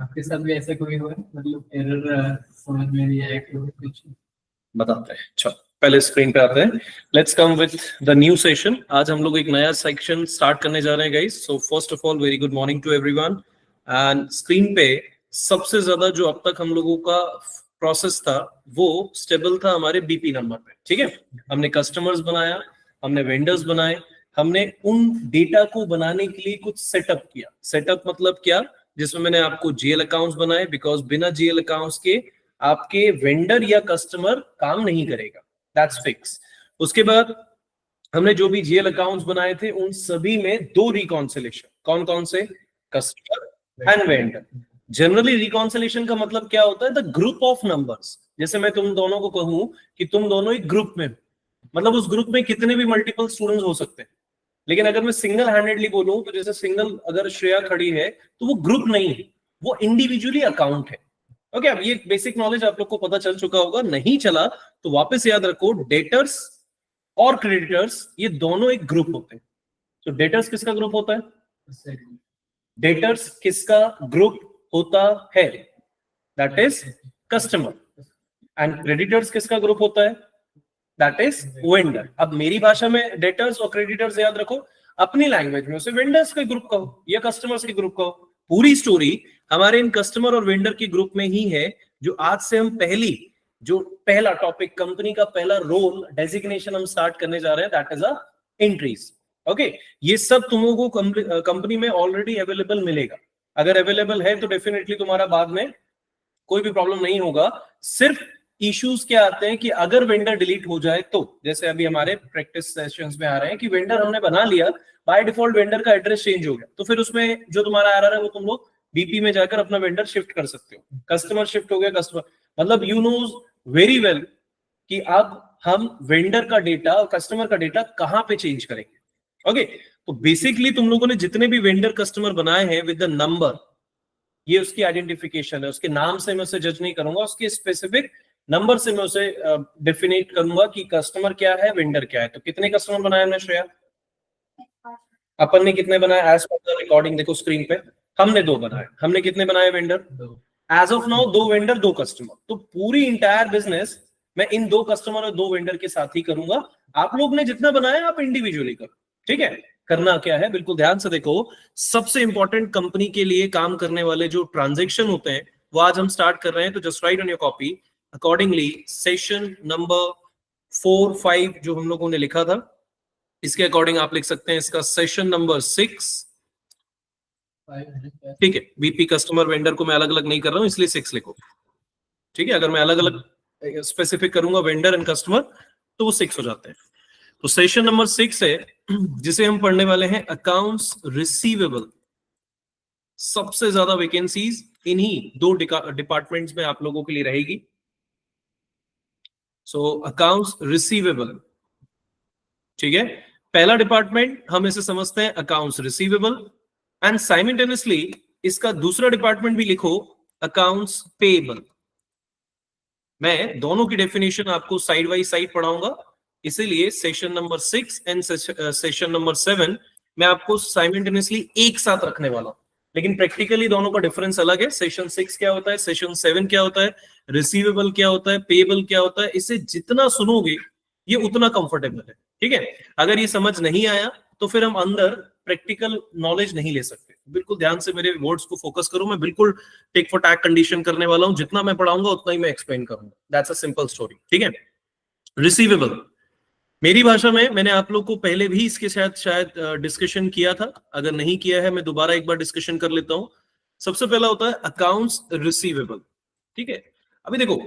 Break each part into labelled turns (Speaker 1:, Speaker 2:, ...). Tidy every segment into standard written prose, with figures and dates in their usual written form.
Speaker 1: आपके साथ भी ऐसा कोई हुआ है, मतलब एरर समझ में नहीं आया कि कुछ
Speaker 2: बताते हैं। चलो पहले स्क्रीन पे आते हैं। Let's come with the new session. आज हम लोग एक नया सेक्शन स्टार्ट करने जा रहे हैं guys. So first of all very good morning to everyone. And screen पे सबसे ज्यादा जो अब तक हम लोगों का प्रोसेस था वो स्टेबल था हमारे बीपी नंबर पे। ठीक है, हमने कस्टमर्स बनाया, हमने वेंडर्स बनाए, हमने उन डेटा को बनाने के लिए कुछ सेटअप किया। सेटअप मतलब क्या, जिसमें मैंने आपको जीएल अकाउंट्स बनाए, बिकॉज बिना जीएल अकाउंट्स के आपके वेंडर या कस्टमर काम नहीं करेगा, दैट्स फिक्स। उसके बाद हमने जो भी जीएल अकाउंट्स बनाए थे उन सभी में दो रिकॉन्सिलेशन। कौन कौन से? Customer and vendor. Generally reconciliation का मतलब क्या होता है? The group of numbers. जैसे मैं तुम दोनों को कहूं कि तुम दोनों एक ग्रुप में, मतलब उस ग्रुप में कितने भी मल्टीपल स्टूडेंट्स हो सकते हैं, लेकिन अगर मैं सिंगल हैंडेडली बोलूं तो जैसे सिंगल अगर श्रेया खड़ी है तो वो ग्रुप नहीं है, वो इंडिविजुअली अकाउंट है। ओके, अब ये बेसिक नॉलेज आप लोग को पता चल चुका होगा। नहीं चला तो वापस याद रखो, डेटर्स और क्रेडिटर्स ये दोनों एक ग्रुप होते हैं। तो डेटर्स किसका ग्रुप होता है? डेटर्स किसका ग्रुप होता है? That is customer. And creditors किसका ग्रुप होता है? That is vendor. अब मेरी भाषा में डेटर्स और क्रेडिटर्स याद रखो, अपनी लैंग्वेज में उसे वेंडर्स के ग्रुप कहो या कस्टमर्स के ग्रुप कहो। पूरी स्टोरी हमारे इन कस्टमर और वेंडर के ग्रुप में ही है, जो आज से हम जो पहला टॉपिक, कंपनी का पहला रोल डेजिग्नेशन हम स्टार्ट करने जा रहे हैं, that is a entries. Okay, ये सब तुम लोगों को कंपनी में ऑलरेडी अवेलेबल मिलेगा। अगर अवेलेबल है तो डेफिनेटली तुम्हारा बाद में कोई भी प्रॉब्लम नहीं होगा। सिर्फ इश्यूज क्या आते हैं कि अगर वेंडर डिलीट हो जाए तो, जैसे अभी हमारे प्रैक्टिस सेशंस में आ रहे हैं कि वेंडर हमने बना लिया, बाय डिफॉल्ट वेंडर का एड्रेस चेंज हो गया, तो फिर उसमें जो तुम्हारा एरर है वो तुम लोग बीपी में जाकर अपना वेंडर शिफ्ट कर सकते हो। कस्टमर शिफ्ट हो गया, कस्टमर मतलब यू नोज वेरी वेल कि अब हम वेंडर का डेटा और कस्टमर का डेटा कहां पे चेंज करेंगे। ओके, तो बेसिकली तुम लोगों ने जितने भी वेंडर कस्टमर बनाए हैं विद द नंबर, ये उसकी आइडेंटिफिकेशन है। उसके नाम से मैं उसे जज नहीं करूंगा, उसके स्पेसिफिक नंबर से मैं उसे डिफिनेट करूंगा कि कस्टमर क्या है, वेंडर क्या है। तो कितने कस्टमर बनाए हमने श्रेया? अपन ने कितने बनाए? एज पर द रिकॉर्डिंग देखो स्क्रीन पे, हमने 2 बनाए। हमने कितने बनाए vendor? As of now 2 vendor 2 customer. तो पूरी इंटायर बिजनेस मैं इन 2 कस्टमर और 2 वेंडर के साथ ही करूंगा। आप लोग ने जितना बनाया आप इंडिविजुअली करो। ठीक है, करना क्या है बिल्कुल ध्यान से देखो। सबसे इंपॉर्टेंट कंपनी के लिए काम करने वाले जो ट्रांजैक्शन होते हैं वो आज हम स्टार्ट कर रहे हैं। तो just right on your copy accordingly session number 4, 5 जो हम लोगों ने लिखा था, इसके अकॉर्डिंग आप लिख सकते हैं इसका सेशन नंबर 6। ठीक है, बीपी कस्टमर वेंडर को मैं अलग अलग नहीं कर रहा हूं इसलिए 6 लिखो। ठीक है, अगर मैं अलग अलग स्पेसिफिक करूंगा वेंडर एंड कस्टमर तो वो 6 हो जाते हैं। तो सेशन नंबर 6 है जिसे हम पढ़ने वाले हैं अकाउंट्स रिसीवेबल। सबसे ज्यादा वैकेंसीज इन्हीं 2 डिपार्टमेंट्स में आप लोगों के लिए रहेगी। सो अकाउंट्स रिसीवेबल, ठीक है, पहला डिपार्टमेंट हम इसे समझते हैं अकाउंट्स रिसीवेबल। एंड साइमल्टेनियसली इसका दूसरा डिपार्टमेंट भी लिखो, अकाउंट्स पेएबल। मैं दोनों की डेफिनेशन आपको साइड बाय साइड पढ़ाऊंगा, इसीलिए session number 6 and session number 7 मैं आपको साइमल्टेनियसली एक साथ रखने वाला हूं, लेकिन प्रैक्टिकली दोनों का डिफरेंस अलग है। सेशन 6 क्या होता है, सेशन 7 क्या होता है, रिसीवेबल क्या होता है, पेएबल क्या होता है, इसे जितना सुनोगे ये उतना कंफर्टेबल है। ठीक है, अगर ये समझ नहीं आया तो फिर हम अंदर प्रैक्टिकल नॉलेज नहीं ले सकते। बिल्कुल ध्यान से मेरे वर्ड्स को फोकस करो, मैं बिल्कुल टेक फॉर टैक कंडीशन करने वाला हूं, जितना मैं पढ़ाऊंगा उतना ही मैं एक्सप्लेन करूंगा। That's a simple story. ठीक है, रिसीवेबल मेरी भाषा में मैंने आप लोग को पहले भी इसके शायद डिस्कशन किया था, अगर नहीं किया है मैं दोबारा एक बार डिस्कशन कर लेता हूं। सबसे पहला होता है अकाउंट्स रिसीवेबल। ठीक है, अभी देखो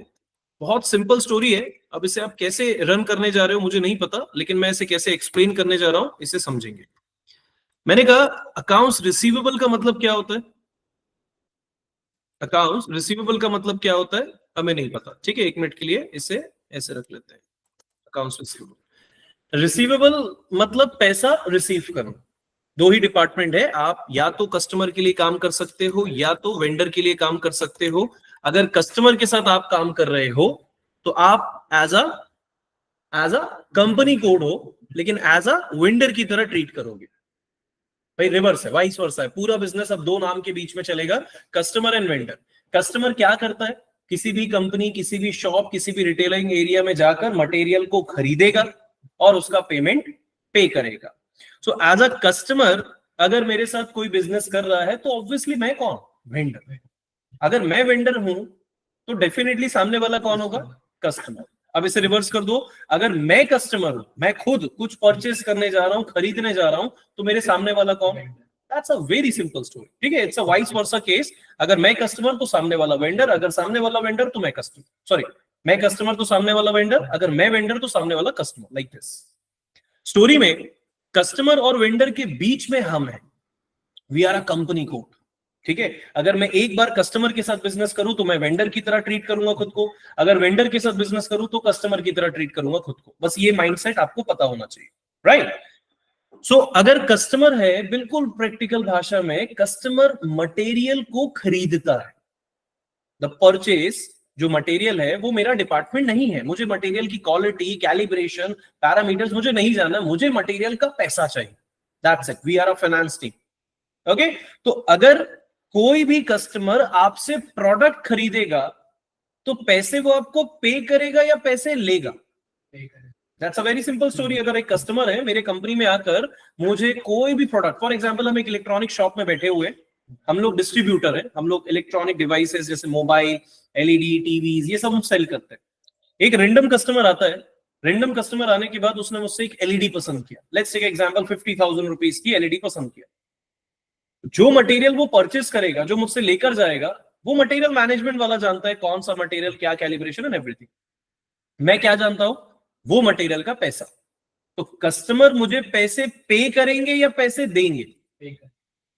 Speaker 2: बहुत सिंपल स्टोरी है। अब इसे आप कैसे रन करने जा रहे हो मुझे नहीं पता, लेकिन मैं इसे कैसे एक्सप्लेन करने जा रहा हूं इसे समझेंगे। मैंने कहा अकाउंट्स रिसीवेबल का मतलब क्या होता है? अकाउंट्स रिसीवेबल का मतलब क्या होता है हमें नहीं पता। ठीक है, 1 मिनट के लिए इसे ऐसे रख लेते हैं। अकाउंट्स रिसीवेबल, रिसीवेबल मतलब पैसा रिसीव करना। 2 ही डिपार्टमेंट है, आप या तो कस्टमर के लिए काम कर सकते हो या तो वेंडर के लिए काम कर सकते हो। अगर कस्टमर के साथ आप काम कर रहे हो तो आप एज अ कंपनी कोड हो, लेकिन एज अ वेंडर की तरह ट्रीट करोगे। भाई रिवर्स है, वाइस वर्सा है, पूरा बिजनेस अब दो नाम के बीच में चलेगा, कस्टमर एंड वेंडर। कस्टमर क्या करता है, किसी भी कंपनी, किसी भी शॉप, किसी भी रिटेलिंग एरिया में जाकर मटेरियल को खरीदेगा और उसका पेमेंट पे करेगा। सो एज अ कस्टमर अगर मेरे साथ कोई बिजनेस कर रहा है तो ऑब्वियसली मैं कौन, वेंडर। अगर मैं वेंडर हूं तो डेफिनेटली सामने वाला कौन होगा, कस्टमर। अब इसे रिवर्स कर दो, अगर मैं कस्टमर हूं, मैं खुद कुछ परचेस करने जा रहा हूं, खरीदने जा रहा हूं, तो मेरे सामने वाला कौन, that's a very simple story, ठीक है। It's a vice versa case, अगर मैं कस्टमर तो सामने वाला वेंडर, अगर सामने वाला वेंडर तो मैं कस्टमर, सॉरी मैं कस्टमर तो सामने वाला वेंडर, अगर मैं वेंडर तो सामने वाला कस्टमर, लाइक दिस। स्टोरी में कस्टमर और वेंडर के बीच में हम हैं, we are a company code, ठीक है। अगर मैं एक बार कस्टमर के साथ बिजनेस करूं तो मैं वेंडर की तरह ट्रीट करूंगा खुद को, अगर वेंडर के साथ बिजनेस करूं तो कस्टमर की तरह ट्रीट करूंगा खुद को। बस ये माइंडसेट आपको पता होना चाहिए, राइट। सो अगर कस्टमर है, बिल्कुल प्रैक्टिकल भाषा में कस्टमर मटेरियल को खरीदता है। द परचेस, जो मटेरियल है वो मेरा डिपार्टमेंट नहीं है, मुझे मटेरियल की क्वालिटी, कैलिब्रेशन, पैरामीटर्स मुझे नहीं जानना, मुझे मटेरियल का पैसा चाहिए, that's it, we are a finance team, okay. तो अगर कोई भी कस्टमर आपसे प्रोडक्ट खरीदेगा तो पैसे वो आपको पे करेगा या पैसे लेगा, that's a very simple story. अगर एक कस्टमर है मेरे कंपनी में आकर मुझे कोई भी प्रोडक्ट, फॉर एग्जांपल हम एक इलेक्ट्रॉनिक शॉप में बैठे हुए, हम लोग डिस्ट्रीब्यूटर हैं, हम लोग इलेक्ट्रॉनिक डिवाइसेस जैसे मोबाइल, एलईडी, टीवीज, ये सब हम सेल करते हैं। एक रेंडम कस्टमर आता है, रेंडम कस्टमर आने के बाद उसने मुझसे एक एलईडी पसंद किया, लेट्स टेक एग्जांपल 50,000 रुपीज की एलईडी पसंद किया। जो मटेरियल वो परचेस करेगा, जो मुझसे लेकर जाएगा, वो मटेरियल मैनेजमेंट वाला जानता है, कौन सा मटेरियल, क्या कैलिब्रेशन एंड एवरीथिंग। मैं क्या जानता हूं, वो मटेरियल का पैसा। तो कस्टमर मुझे पैसे पे करेंगे या पैसे देंगे,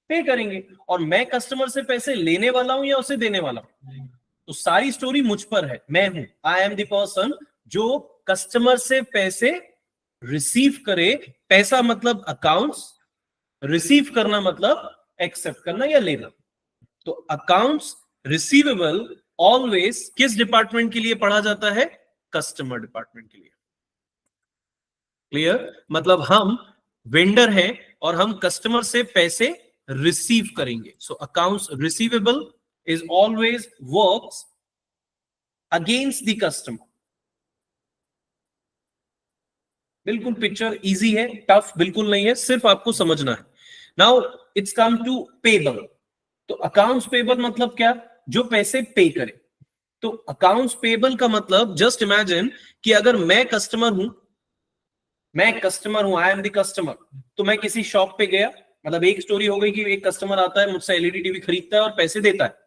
Speaker 2: पे करेंगे, और मैं कस्टमर से पैसे लेने वाला हूं या उसे देने वाला हूं। तो सारी स्टोरी मुझ पर है, मैं हूं, आई एम द पर्सन जो कस्टमर से पैसे रिसीव करे। पैसा मतलब अकाउंट्स, रिसीव करना मतलब एक्सेप्ट करना या लेना। तो अकाउंट्स रिसीवेबल ऑलवेज किस डिपार्टमेंट के लिए पढ़ा जाता है, कस्टमर डिपार्टमेंट के लिए। क्लियर, मतलब हम वेंडर हैं और हम कस्टमर से पैसे रिसीव करेंगे। So accounts receivable is always works against the customer. बिल्कुल पिक्चर इजी है, टफ बिल्कुल नहीं है, सिर्फ आपको समझना है। Now it's come to payable. तो अकाउंट्स पेबल मतलब क्या, जो पैसे पे करे। तो अकाउंट्स पेबल का मतलब जस्ट इमेजिन कि अगर मैं कस्टमर हूं, मैं कस्टमर हूं, आई एम द कस्टमर, तो मैं किसी शॉप पे गया, मतलब एक स्टोरी हो गई कि एक कस्टमर आता है मुझसे एलईडी टीवी खरीदता है और पैसे देता है।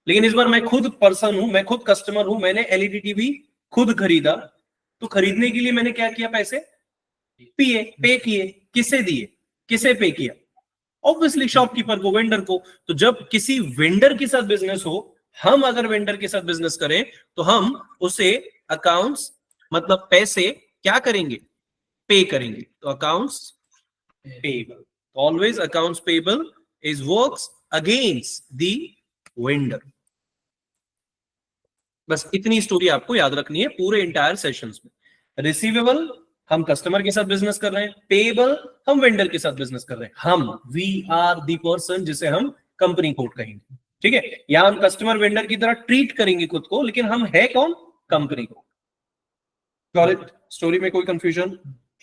Speaker 2: लेकिन इस बार मैं खुद पर्सन हूं, मैं खुद कस्टमर हूं, मैंने एलईडी टीवी खुद खरीदा। तो खरीदने के लिए मैंने क्या किया, पैसे पिए, पे किए, किसे दिए, किसे पे किया, ऑब्वियसली शॉपकीपर को, वेंडर को। तो जब किसी वेंडर के साथ बिजनेस हो, हम अगर वेंडर के साथ बिजनेस करें तो हम उसे अकाउंट्स मतलब पैसे क्या करेंगे, पे करेंगे। तो accounts payable, always accounts payable is works against the vendor. बस इतनी स्टोरी आपको याद रखनी है पूरे इंटायर सेशंस में। रिसीवेबल हम कस्टमर के साथ बिजनेस कर रहे हैं, पेबल हम वेंडर के साथ बिजनेस कर रहे हैं। हम, वी आर दी पर्सन जिसे हम कंपनी कोड कहेंगे, ठीक है। यहां हम कस्टमर वेंडर की तरह ट्रीट करेंगे खुद को, लेकिन हम है कौन, कंपनी कोड। स्टोरी में कोई कंफ्यूजन,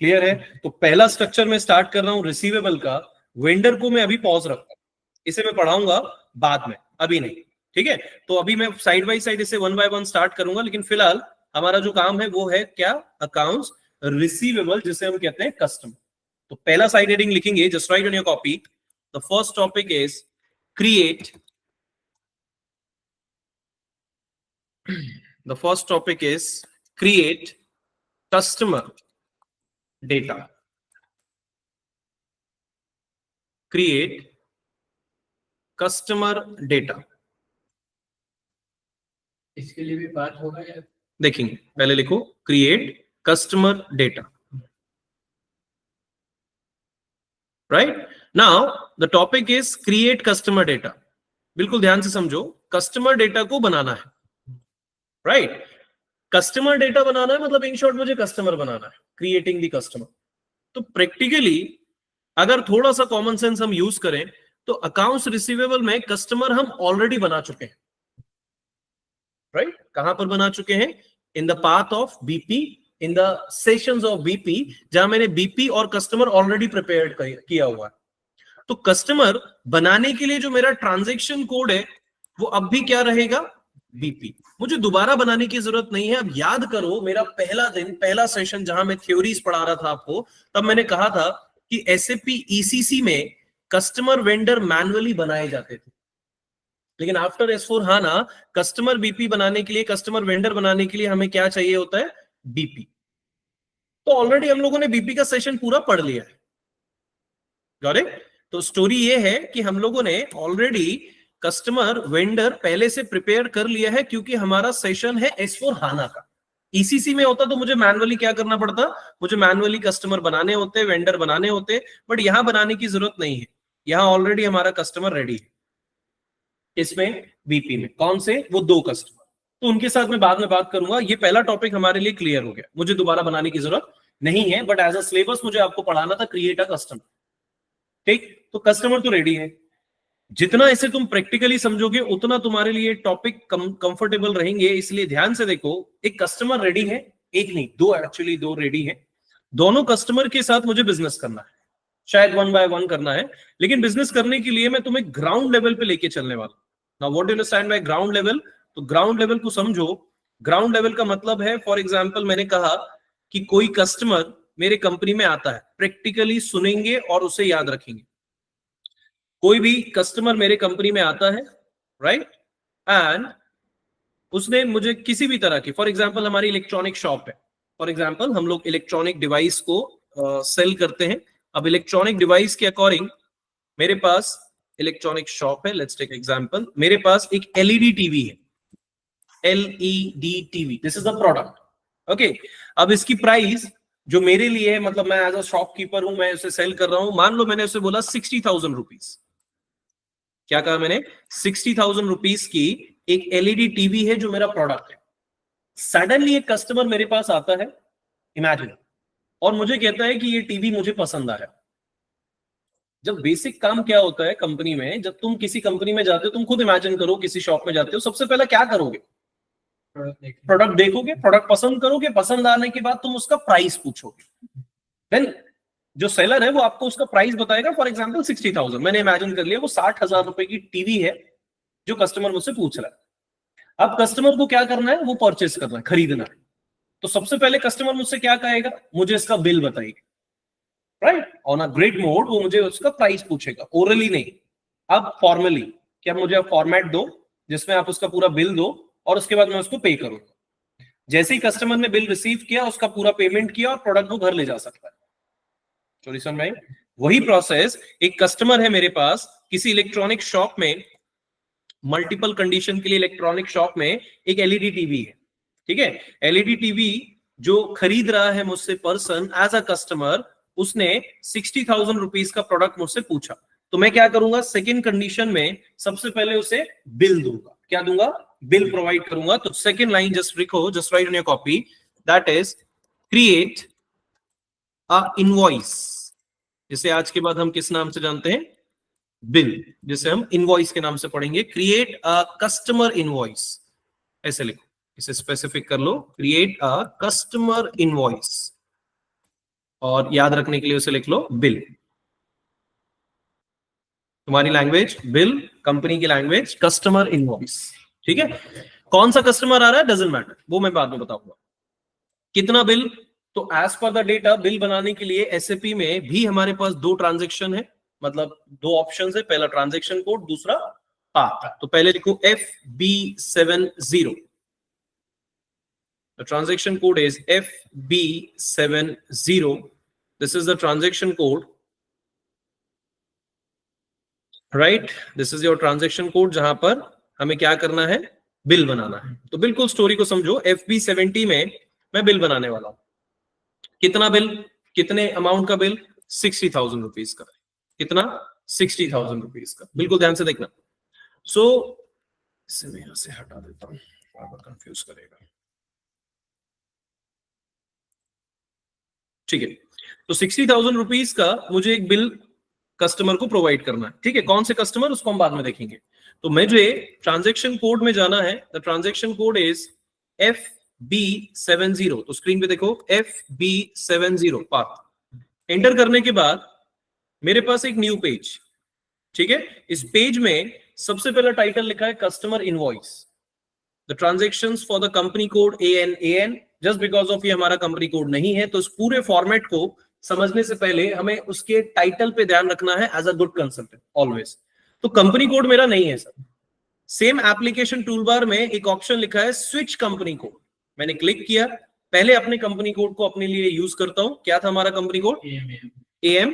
Speaker 2: क्लियर है। तो पहला स्ट्रक्चर में स्टार्ट कर रहा हूं रिसीवेबल का। वेंडर को मैं अभी पॉज रखता हूं, इसे मैं पढ़ाऊंगा बाद में, अभी नहीं, ठीक है। तो अभी मैं साइड बाय साइड इसे वन बाय वन स्टार्ट करूंगा, लेकिन फिलहाल हमारा जो काम है वो है क्या, अकाउंट्स रिसीवेबल, जिसे हम कहते हैं कस्टमर। तो पहला साइड हेडिंग लिखेंगे, just right on your copy. The first topic is create, the first topic is create customer data, create customer data.
Speaker 1: इसके लिए भी बात होगा या
Speaker 2: देखेंगे, पहले लिखो create customer data, right. Now the topic is create customer data. बिल्कुल ध्यान से समझो, कस्टमर डेटा को बनाना है, राइट। कस्टमर डेटा बनाना है मतलब इन शॉर्ट मुझे कस्टमर बनाना है, क्रिएटिंग द कस्टमर। तो प्रैक्टिकली अगर थोड़ा सा कॉमन सेंस हम यूज करें तो अकाउंट्स रिसीवेबल में कस्टमर हम ऑलरेडी बना चुके हैं, राइट? कहां पर बना चुके हैं? In the path of BP, in the sessions of BP, जहां मैंने बीपी और कस्टमर ऑलरेडी प्रिपेयर्ड किया हुआ है। तो कस्टमर बनाने के लिए जो मेरा ट्रांजैक्शन कोड है वो अब भी क्या रहेगा? बीपी। मुझे दोबारा बनाने की जरूरत नहीं है। अब याद करो, मेरा पहला दिन, पहला सेशन जहां मैं थ्योरीज पढ़ा रहा था आपको, तब मैंने कहा था कि एसएपी ईसीसी में कस्टमर वेंडर मैन्युअली बनाए जाते थे, लेकिन आफ्टर एस4 हाना कस्टमर बीपी बनाने के लिए, कस्टमर वेंडर बनाने के लिए हमें क्या चाहिए होता है? बीपी। तो ऑलरेडी हम लोगों ने बीपी का सेशन पूरा पढ़ लिया है, गॉट इट? तो स्टोरी ये है कि हम लोगों ने ऑलरेडी कस्टमर वेंडर पहले से प्रिपेयर कर लिया है, क्योंकि हमारा सेशन है एस4 हाना का। ईसीसी में होता तो मुझे मैन्युअली क्या करना पड़ता? मुझे मैन्युअली कस्टमर बनाने होते, वेंडर बनाने होते, बट यहां बनाने की जरूरत नहीं है। यहां ऑलरेडी हमारा कस्टमर रेडी है। इसमें बीपी में कौन से? वो 2 कस्टमर। तो उनके साथ मैं बाद में बात करूंगा। ये पहला टॉपिक हमारे लिए क्लियर हो गया, मुझे दोबारा बनाने की जरूरत नहीं है, बट एज अ सिलेबस मुझे आपको पढ़ाना था क्रिएट अ कस्टमर। ठीक, तो कस्टमर तो रेडी है। जितना इसे तुम प्रैक्टिकली समझोगे उतना तुम्हारे लिए टॉपिक कंफर्टेबल रहेंगे। इसलिए ध्यान से देखो, एक कस्टमर रेडी है, एक नहीं, 2 एक्चुअली, 2 रेडी है। दोनों कस्टमर के साथ मुझे बिजनेस करना है, शायद 1 बाय 1 करना है, लेकिन बिजनेस करने के लिए मैं तुम्हें ग्राउंड लेवल पे लेके चलने वाला हूं। Now what do you understand bye ground level? तो ग्राउंड लेवल को समझो। ग्राउंड लेवल का मतलब है, फॉर एग्जांपल मैंने कहा कि कोई कस्टमर मेरे कंपनी में आता है, प्रैक्टिकली सुनेंगे और उसे याद रखेंगे। कोई भी कस्टमर मेरे कंपनी में आता है, राइट, एंड उसने मुझे किसी भी तरह की, फॉर एग्जांपल हमारी इलेक्ट्रॉनिक शॉप है, फॉर एग्जांपल हम लोग इलेक्ट्रॉनिक डिवाइस को सेल करते हैं। अब इलेक्ट्रॉनिक डिवाइस के अकॉर्डिंग मेरे पास इलेक्ट्रॉनिक शॉप है, लेट्स टेक एग्जांपल, मेरे पास एक एलईडी टीवी है, LED TV, this is the product. Okay, अब इसकी प्राइस जो मेरे लिए है, मतलब मैं एज अ शॉपकीपर हूं, मैं उसे सेल कर रहा हूं, मान लो मैंने उसे बोला 60,000 रुपीज। क्या कहा मैंने? 60,000 रुपीज की एक एलईडी टीवी है जो मेरा प्रोडक्ट है। सडनली एक कस्टमर मेरे पास आता है, इमेजिन, और मुझे कहता है कि ये टीवी मुझे पसंद आया। जब बेसिक काम क्या होता है कंपनी में, जब तुम किसी कंपनी में जाते हो, तुम खुद इमेजिन करो, किसी शॉप में जाते हो, सबसे पहले क्या करोगे? प्रोडक्ट देखोगे, प्रोडक्ट पसंद करोगे, पसंद आने के बाद तुम उसका प्राइस पूछोगे। देन जो सेलर है वो आपको उसका प्राइस बताएगा, फॉर एग्जांपल 60,000, मैंने इमेजिन कर लिया वो 60,000 रुपए की टीवी है जो कस्टमर मुझसे पूछ रहा है। अब कस्टमर को क्या करना है? वो परचेस करना है, खरीदना है। तो सबसे पहले कस्टमर मुझसे क्या कहेगा? मुझे इसका बिल बताइए, right? On a grade mode वो मुझे उसका प्राइस पूछेगा, ओरली नहीं। अब फॉर्मली, कि आप मुझे फॉर्मेट दो जिसमें आप उसका पूरा बिल दो, और उसके बाद मैं उसको पे करूंगा। जैसे ही कस्टमर ने बिल रिसीव किया, उसका पूरा पेमेंट किया और प्रोडक्ट वो घर ले जा सकता है। चोरी सुन भाई, वही प्रोसेस, एक कस्टमर है मेरे पास किसी इलेक्ट्रॉनिक शॉप में, मल्टीपल कंडीशन के लिए इलेक्ट्रॉनिक शॉप में एक एलईडी टीवी है, ठीक है? एलईडी टीवी जो खरीद रहा है मुझसे पर्सन एज अ कस्टमर, उसने 60,000 रुपीज का प्रोडक्ट मुझसे पूछा। तो मैं क्या करूंगा? सेकेंड कंडीशन में सबसे पहले उसे बिल दूंगा। क्या दूंगा? बिल प्रोवाइड करूंगा। तो सेकेंड लाइन जस्ट लिखो, just right on your copy, that is create a invoice, जिसे आज के बाद हम किस नाम से जानते हैं? बिल, जिसे हम इनवॉइस के नाम से पढ़ेंगे। क्रिएट अ कस्टमर इनवॉइस, ऐसे लिखो, इसे स्पेसिफिक कर लो, क्रिएट अ कस्टमर इनवॉइस, और याद रखने के लिए उसे लिख लो बिल। तुम्हारी लैंग्वेज बिल, कंपनी की लैंग्वेज कस्टमर इनवॉइस, ठीक है? कौन सा कस्टमर आ रहा है डजंट मैटर, वो मैं बाद में बताऊंगा। कितना बिल? तो as per the data, bill बनाने के लिए एसएपी में भी हमारे पास 2 ट्रांजेक्शन है, मतलब 2 ऑप्शन है, पहला ट्रांजेक्शन कोड, दूसरा पाथ। तो पहले लिखो FB70, the transaction code is FB70, this is the transaction code, right? This is your transaction code, जहां पर हमें क्या करना है? बिल बनाना है। तो बिल्कुल स्टोरी को समझो, FB70 में मैं बिल बनाने वाला हूं। कितना बिल? कितने अमाउंट का बिल? 60,000 रुपीज का। कितना? 60,000 रुपीज का। बिल्कुल ध्यान से देखना। सो इसे मैं यहां से हटा देता हूं, बार बार कंफ्यूज करेगा। ठीक है, तो 60,000 रुपीज का मुझे एक बिल कस्टमर को प्रोवाइड करना है। ठीक है, कौन से कस्टमर उसको हम बाद में देखेंगे। तो मुझे ट्रांजैक्शन कोड में जाना है। The transaction code is FB70। तो स्क्रीन पे देखो FB70 पाथ एंटर करने के बाद मेरे पास एक न्यू पेज। ठीक है, इस पेज में सबसे पहला टाइटल लिखा है customer invoice, the transactions for the company code AN। Just because of ये हमारा कंपनी कोड नहीं है, तो इस पूरे फॉर्मेट को समझने से पहले हमें उसके टाइटल पे ध्यान रखना है as a good consultant always. तो कंपनी कोड मेरा नहीं है सर। सेम एप्लीकेशन टूलबार में एक ऑप्शन लिखा है स्विच कंपनी कोड, मैंने क्लिक किया। पहले अपने कंपनी कोड को अपने लिए यूज करता हूं। क्या था हमारा कंपनी कोड? AM।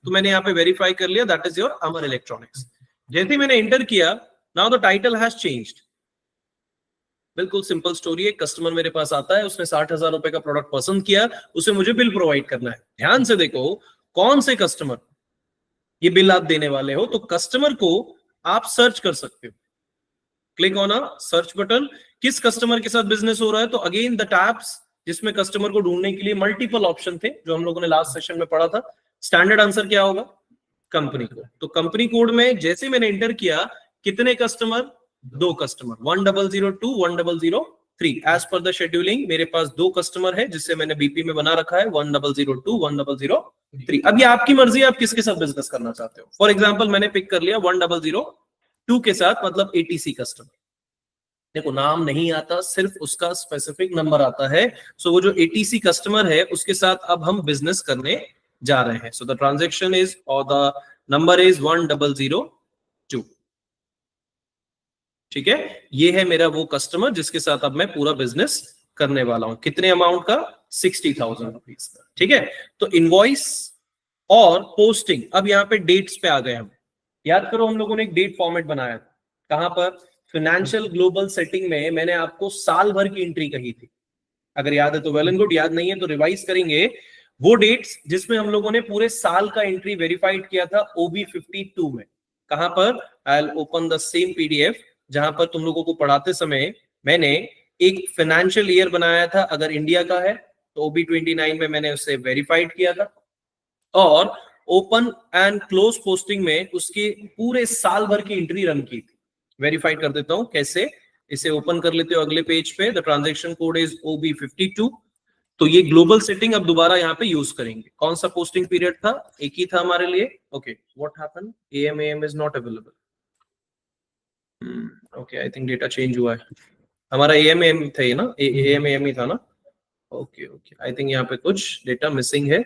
Speaker 2: तो मैंने यहाँ पे वेरीफाई कर लिया, that is your Amar electronics. जैसे ही मैंने एंटर किया, now the title has changed. बिल्कुल सिंपल स्टोरी है। कस्टमर मेरे पास आता है, उसने 60,000 रुपए का प्रोडक्ट पसंद किया, उसे मुझे बिल प्रोवाइड करना है। ध्यान से देखो कौन से कस्टमर ये बिल आप देने वाले हो। तो कस्टमर को आप सर्च कर सकते हो, click on a search button. किस कस्टमर के साथ बिजनेस हो रहा है? तो अगेन द टैब्स जिसमें कस्टमर को ढूंढने के लिए मल्टीपल ऑप्शन थे, जो हम लोगों ने लास्ट सेशन में पढ़ा था। स्टैंडर्ड आंसर क्या होगा? Company code. तो कंपनी कोड में जैसे मैंने एंटर किया, कितने customer? 2 customer, 1002 1003। As per the scheduling मेरे पास 2 कस्टमर है, जिससे मैंने बीपी में बना रखा है 1002 1003। अब ये आपकी मर्जी है, आप किसके साथ बिजनेस करना चाहते हो। फॉर एग्जाम्पल मैंने पिक कर लिया 1002 के साथ, मतलब ATC कस्टमर। देखो नाम नहीं आता, सिर्फ उसका स्पेसिफिक नंबर आता है। सो वो जो ATC कस्टमर है उसके साथ अब हम बिजनेस करने जा रहे हैं। सो द ट्रांजैक्शन इज और द नंबर इज 1002। ठीक है, ये है मेरा वो कस्टमर जिसके साथ अब मैं पूरा बिजनेस करने वाला हूं। कितने अमाउंट का? 60,000 रुपीज का। ठीक है, तो इनवॉइस और पोस्टिंग। अब यहाँ पे डेट्स पे आ गए हम। याद करो हम लोगों ने एक डेट फॉर्मेट बनाया था, कहां पर? फाइनेंशियल ग्लोबल सेटिंग में मैंने आपको साल भर की एंट्री कही थी। अगर याद है तो वेल एंड गुड, याद नहीं है तो रिवाइज करेंगे। वो डेट्स जिसमें हम लोगों ने पूरे साल का एंट्री वेरीफाइड किया था OB52 में। कहां पर? I will open the same PDF जहां पर तुम लोगों को पढ़ाते समय मैंने एक फाइनेंशियल ईयर बनाया था। अगर इंडिया का है तो OB29 में मैंने उसे वेरीफाइड किया था, और ओपन एंड क्लोज पोस्टिंग में उसके पूरे साल भर की एंट्री रन की थी। वेरीफाइड कर देता हूं कैसे। इसे ओपन कर लेते हो अगले पेज पे। The transaction code is OB52। तो ये ग्लोबल सेटिंग अब दोबारा यहाँ पे यूज करेंगे। कौन सा पोस्टिंग पीरियड था? एक ही था हमारे लिए। Okay, what happened? AM is not available. Okay, I think data change हुआ है। हमारा AM था ये ना, AM ही था ना। ओके, आई थिंक यहाँ पे कुछ डेटा मिसिंग है।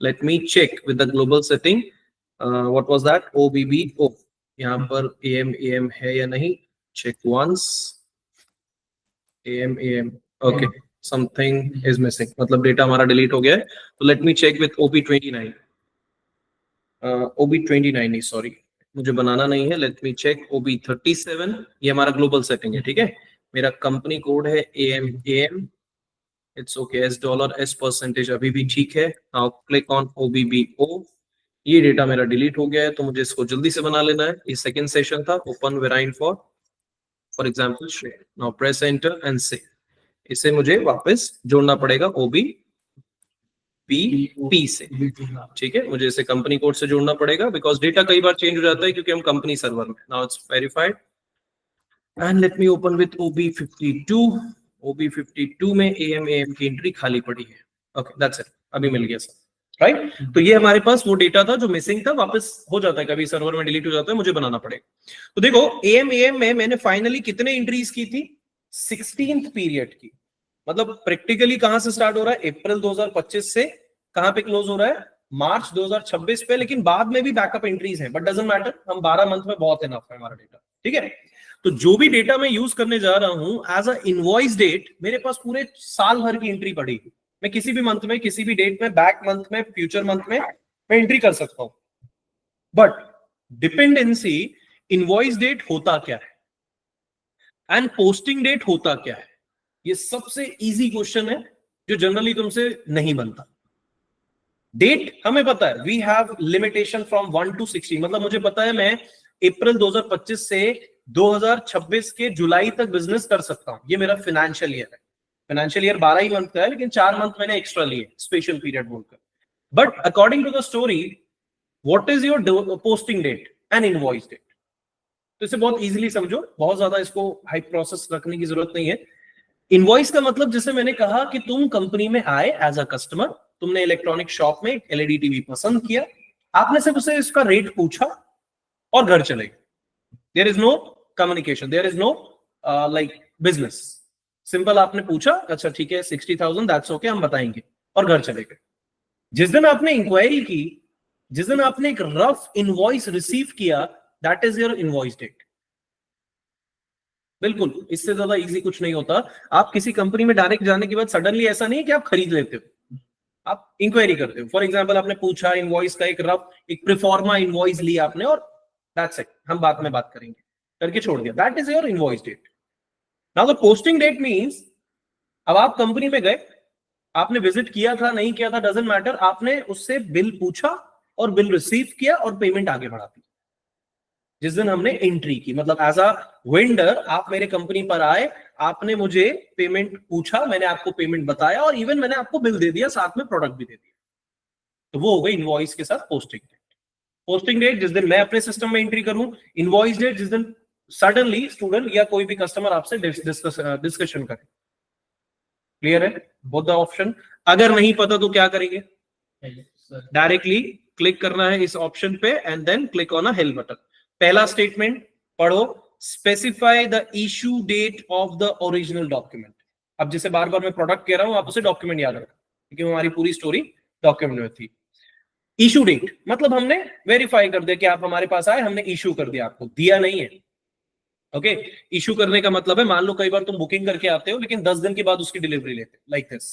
Speaker 2: Let me check with the global setting. What was that? OBBO। यहाँ पर AM है या नहीं? Check once. AM। Okay, something is missing, मतलब डेटा हमारा डिलीट हो गया है। तो late me check with OB29। OB29 नहीं, सॉरी, मुझे बनाना नहीं है। Let me check OB37। ये हमारा ग्लोबल सेटिंग है। ठीक है, मेरा कंपनी कोड है AM। It's okay, $S percentage अभी भी ठीक है। Now click on OBBO। ये डेटा मेरा डिलीट हो गया है, तो मुझे इसको जल्दी से बना लेना है। ये सेकंड सेशन था, open variant for example share. Now press enter and से इसे मुझे वापस जोड़ना पड़ेगा OBP से। ठीक है, मुझे इसे कंपनी कोड से जोड़ना पड़ेगा, बिकॉज डेटा कई बार चेंज हो जाता है क्योंकि हम कंपनी सर्वर में। Now it's verified and let me open with OB52। OB52 में AM की एंट्री खाली पड़ी है। ओके, दैट्स इट, अभी मिल गया सर। राइट, तो ये हमारे पास वो डेटा था जो मिसिंग था, वापस हो जाता है, कभी सर्वर में डिलीट हो जाता है, मुझे बनाना पड़ेगा। तो देखो AM में मैंने फाइनली कितने एंट्रीज की थी? 16th पीरियड की। मतलब प्रैक्टिकली कहां से स्टार्ट हो रहा है? अप्रैल 2025 से कहां पे क्लोज हो रहा है? मार्च 2026 पे। लेकिन बाद में भी बैकअप एंट्रीज हैं, बट डजंट मैटर, हम 12 मंथ में बहुत इनफ है हमारा डेटा। ठीक है, तो जो भी डेटा मैं यूज करने जा रहा हूं एज अ इनवॉइस डेट, मेरे पास पूरे साल भर की एंट्री पड़ी। मैं किसी भी मंथ में, किसी भी डेट में, बैक मंथ में, फ्यूचर मंथ में मैं एंट्री कर सकता हूं। बट डिपेंडेंसी इनवॉइस डेट होता क्या है एंड पोस्टिंग डेट होता क्या है? ये सबसे इजी क्वेश्चन है जो जनरली तुमसे नहीं बनता। डेट हमें पता है, we have limitation from 1 to 16। मतलब मुझे पता है मैं अप्रैल 2025 से 2026 के जुलाई तक बिजनेस कर सकता हूं, ये मेरा फाइनेंशियल ईयर है। फाइनेंशियल ईयर 12 ही मंथ का है, लेकिन 4 मंथ मैंने एक्स्ट्रा लिए स्पेशल पीरियड बोलकर. But according to the story, what is your posting date and invoice date? तो इसे बहुत इजीली समझो, बहुत ज्यादा इसको हाई प्रोसेस रखने की जरूरत नहीं है. इनवॉइस का मतलब, जैसे मैंने कहा कि तुम कंपनी में आए एज अ कस्टमर, तुमने इलेक्ट्रॉनिक शॉप में एलईडी टीवी पसंद किया, आपने सिर्फ उसे इसका रेट पूछा और घर चले गए. There is no communication, there is no like business. Simple आपने पूछा, अच्छा ठीक है 60,000 दैट्स ओके, हम बताएंगे, और घर चले गए. जिस दिन आपने इंक्वायरी की, जिस दिन आपने एक रफ इनवॉइस रिसीव किया, that is your invoice date. बिल्कुल, इससे ज्यादा इजी कुछ नहीं होता. आप किसी कंपनी में डायरेक्ट जाने के बाद सडनली ऐसा नहीं है कि आप खरीद लेते हो, आप इंक्वायरी करते हो. फॉर एग्जांपल, आपने पूछा इनवॉइस का एक रफ, एक प्रोफॉर्मा इनवॉइस लिया आपने, और दैट्स इट, हम बाद में बात करेंगे करके छोड़ दिया. That is your invoice date. Now the posting date means, अब आप कंपनी में गए, आपने विजिट किया था नहीं किया था डजंट मैटर, आपने उससे बिल पूछा और बिल रिसीव किया और पेमेंट आगे बढ़ा दी. जिस दिन हमने एंट्री की, मतलब एज अ वेंडर आप मेरे कंपनी पर आए, आपने मुझे पेमेंट पूछा, मैंने आपको पेमेंट बताया, और इवन मैंने आपको बिल दे दिया, साथ में प्रोडक्ट भी दे दिया. तो वो हो गई इनवॉइस के साथ पोस्टिंग डेट. पोस्टिंग डेट जिस दिन मैं अपने सिस्टम में एंट्री करूं, इनवॉइस डेट जिस दिन सडनली स्टूडेंट या कोई भी कस्टमर आपसे डिस्कशन करे. क्लियर है बोथ द ऑप्शन? अगर नहीं पता तो क्या करेंगे? डायरेक्टली क्लिक करना है इस ऑप्शन पे and then click on a help button. पहला स्टेटमेंट पढ़ो, specify the issue date of the original document. अब जैसे बार बार मैं प्रोडक्ट कह रहा हूं, आप उसे डॉक्यूमेंट याद रखो, क्योंकि हमारी पूरी स्टोरी डॉक्यूमेंट में थी. इशू डेट मतलब हमने वेरीफाई कर दिया कि आप हमारे पास आए, हमने इशू कर दिया, आपको दिया नहीं है. ओके, इशू करने का मतलब है, मान लो कई बार तुम बुकिंग करके आते हो लेकिन 10 दिन के बाद उसकी डिलीवरी लेते, लाइक दिस.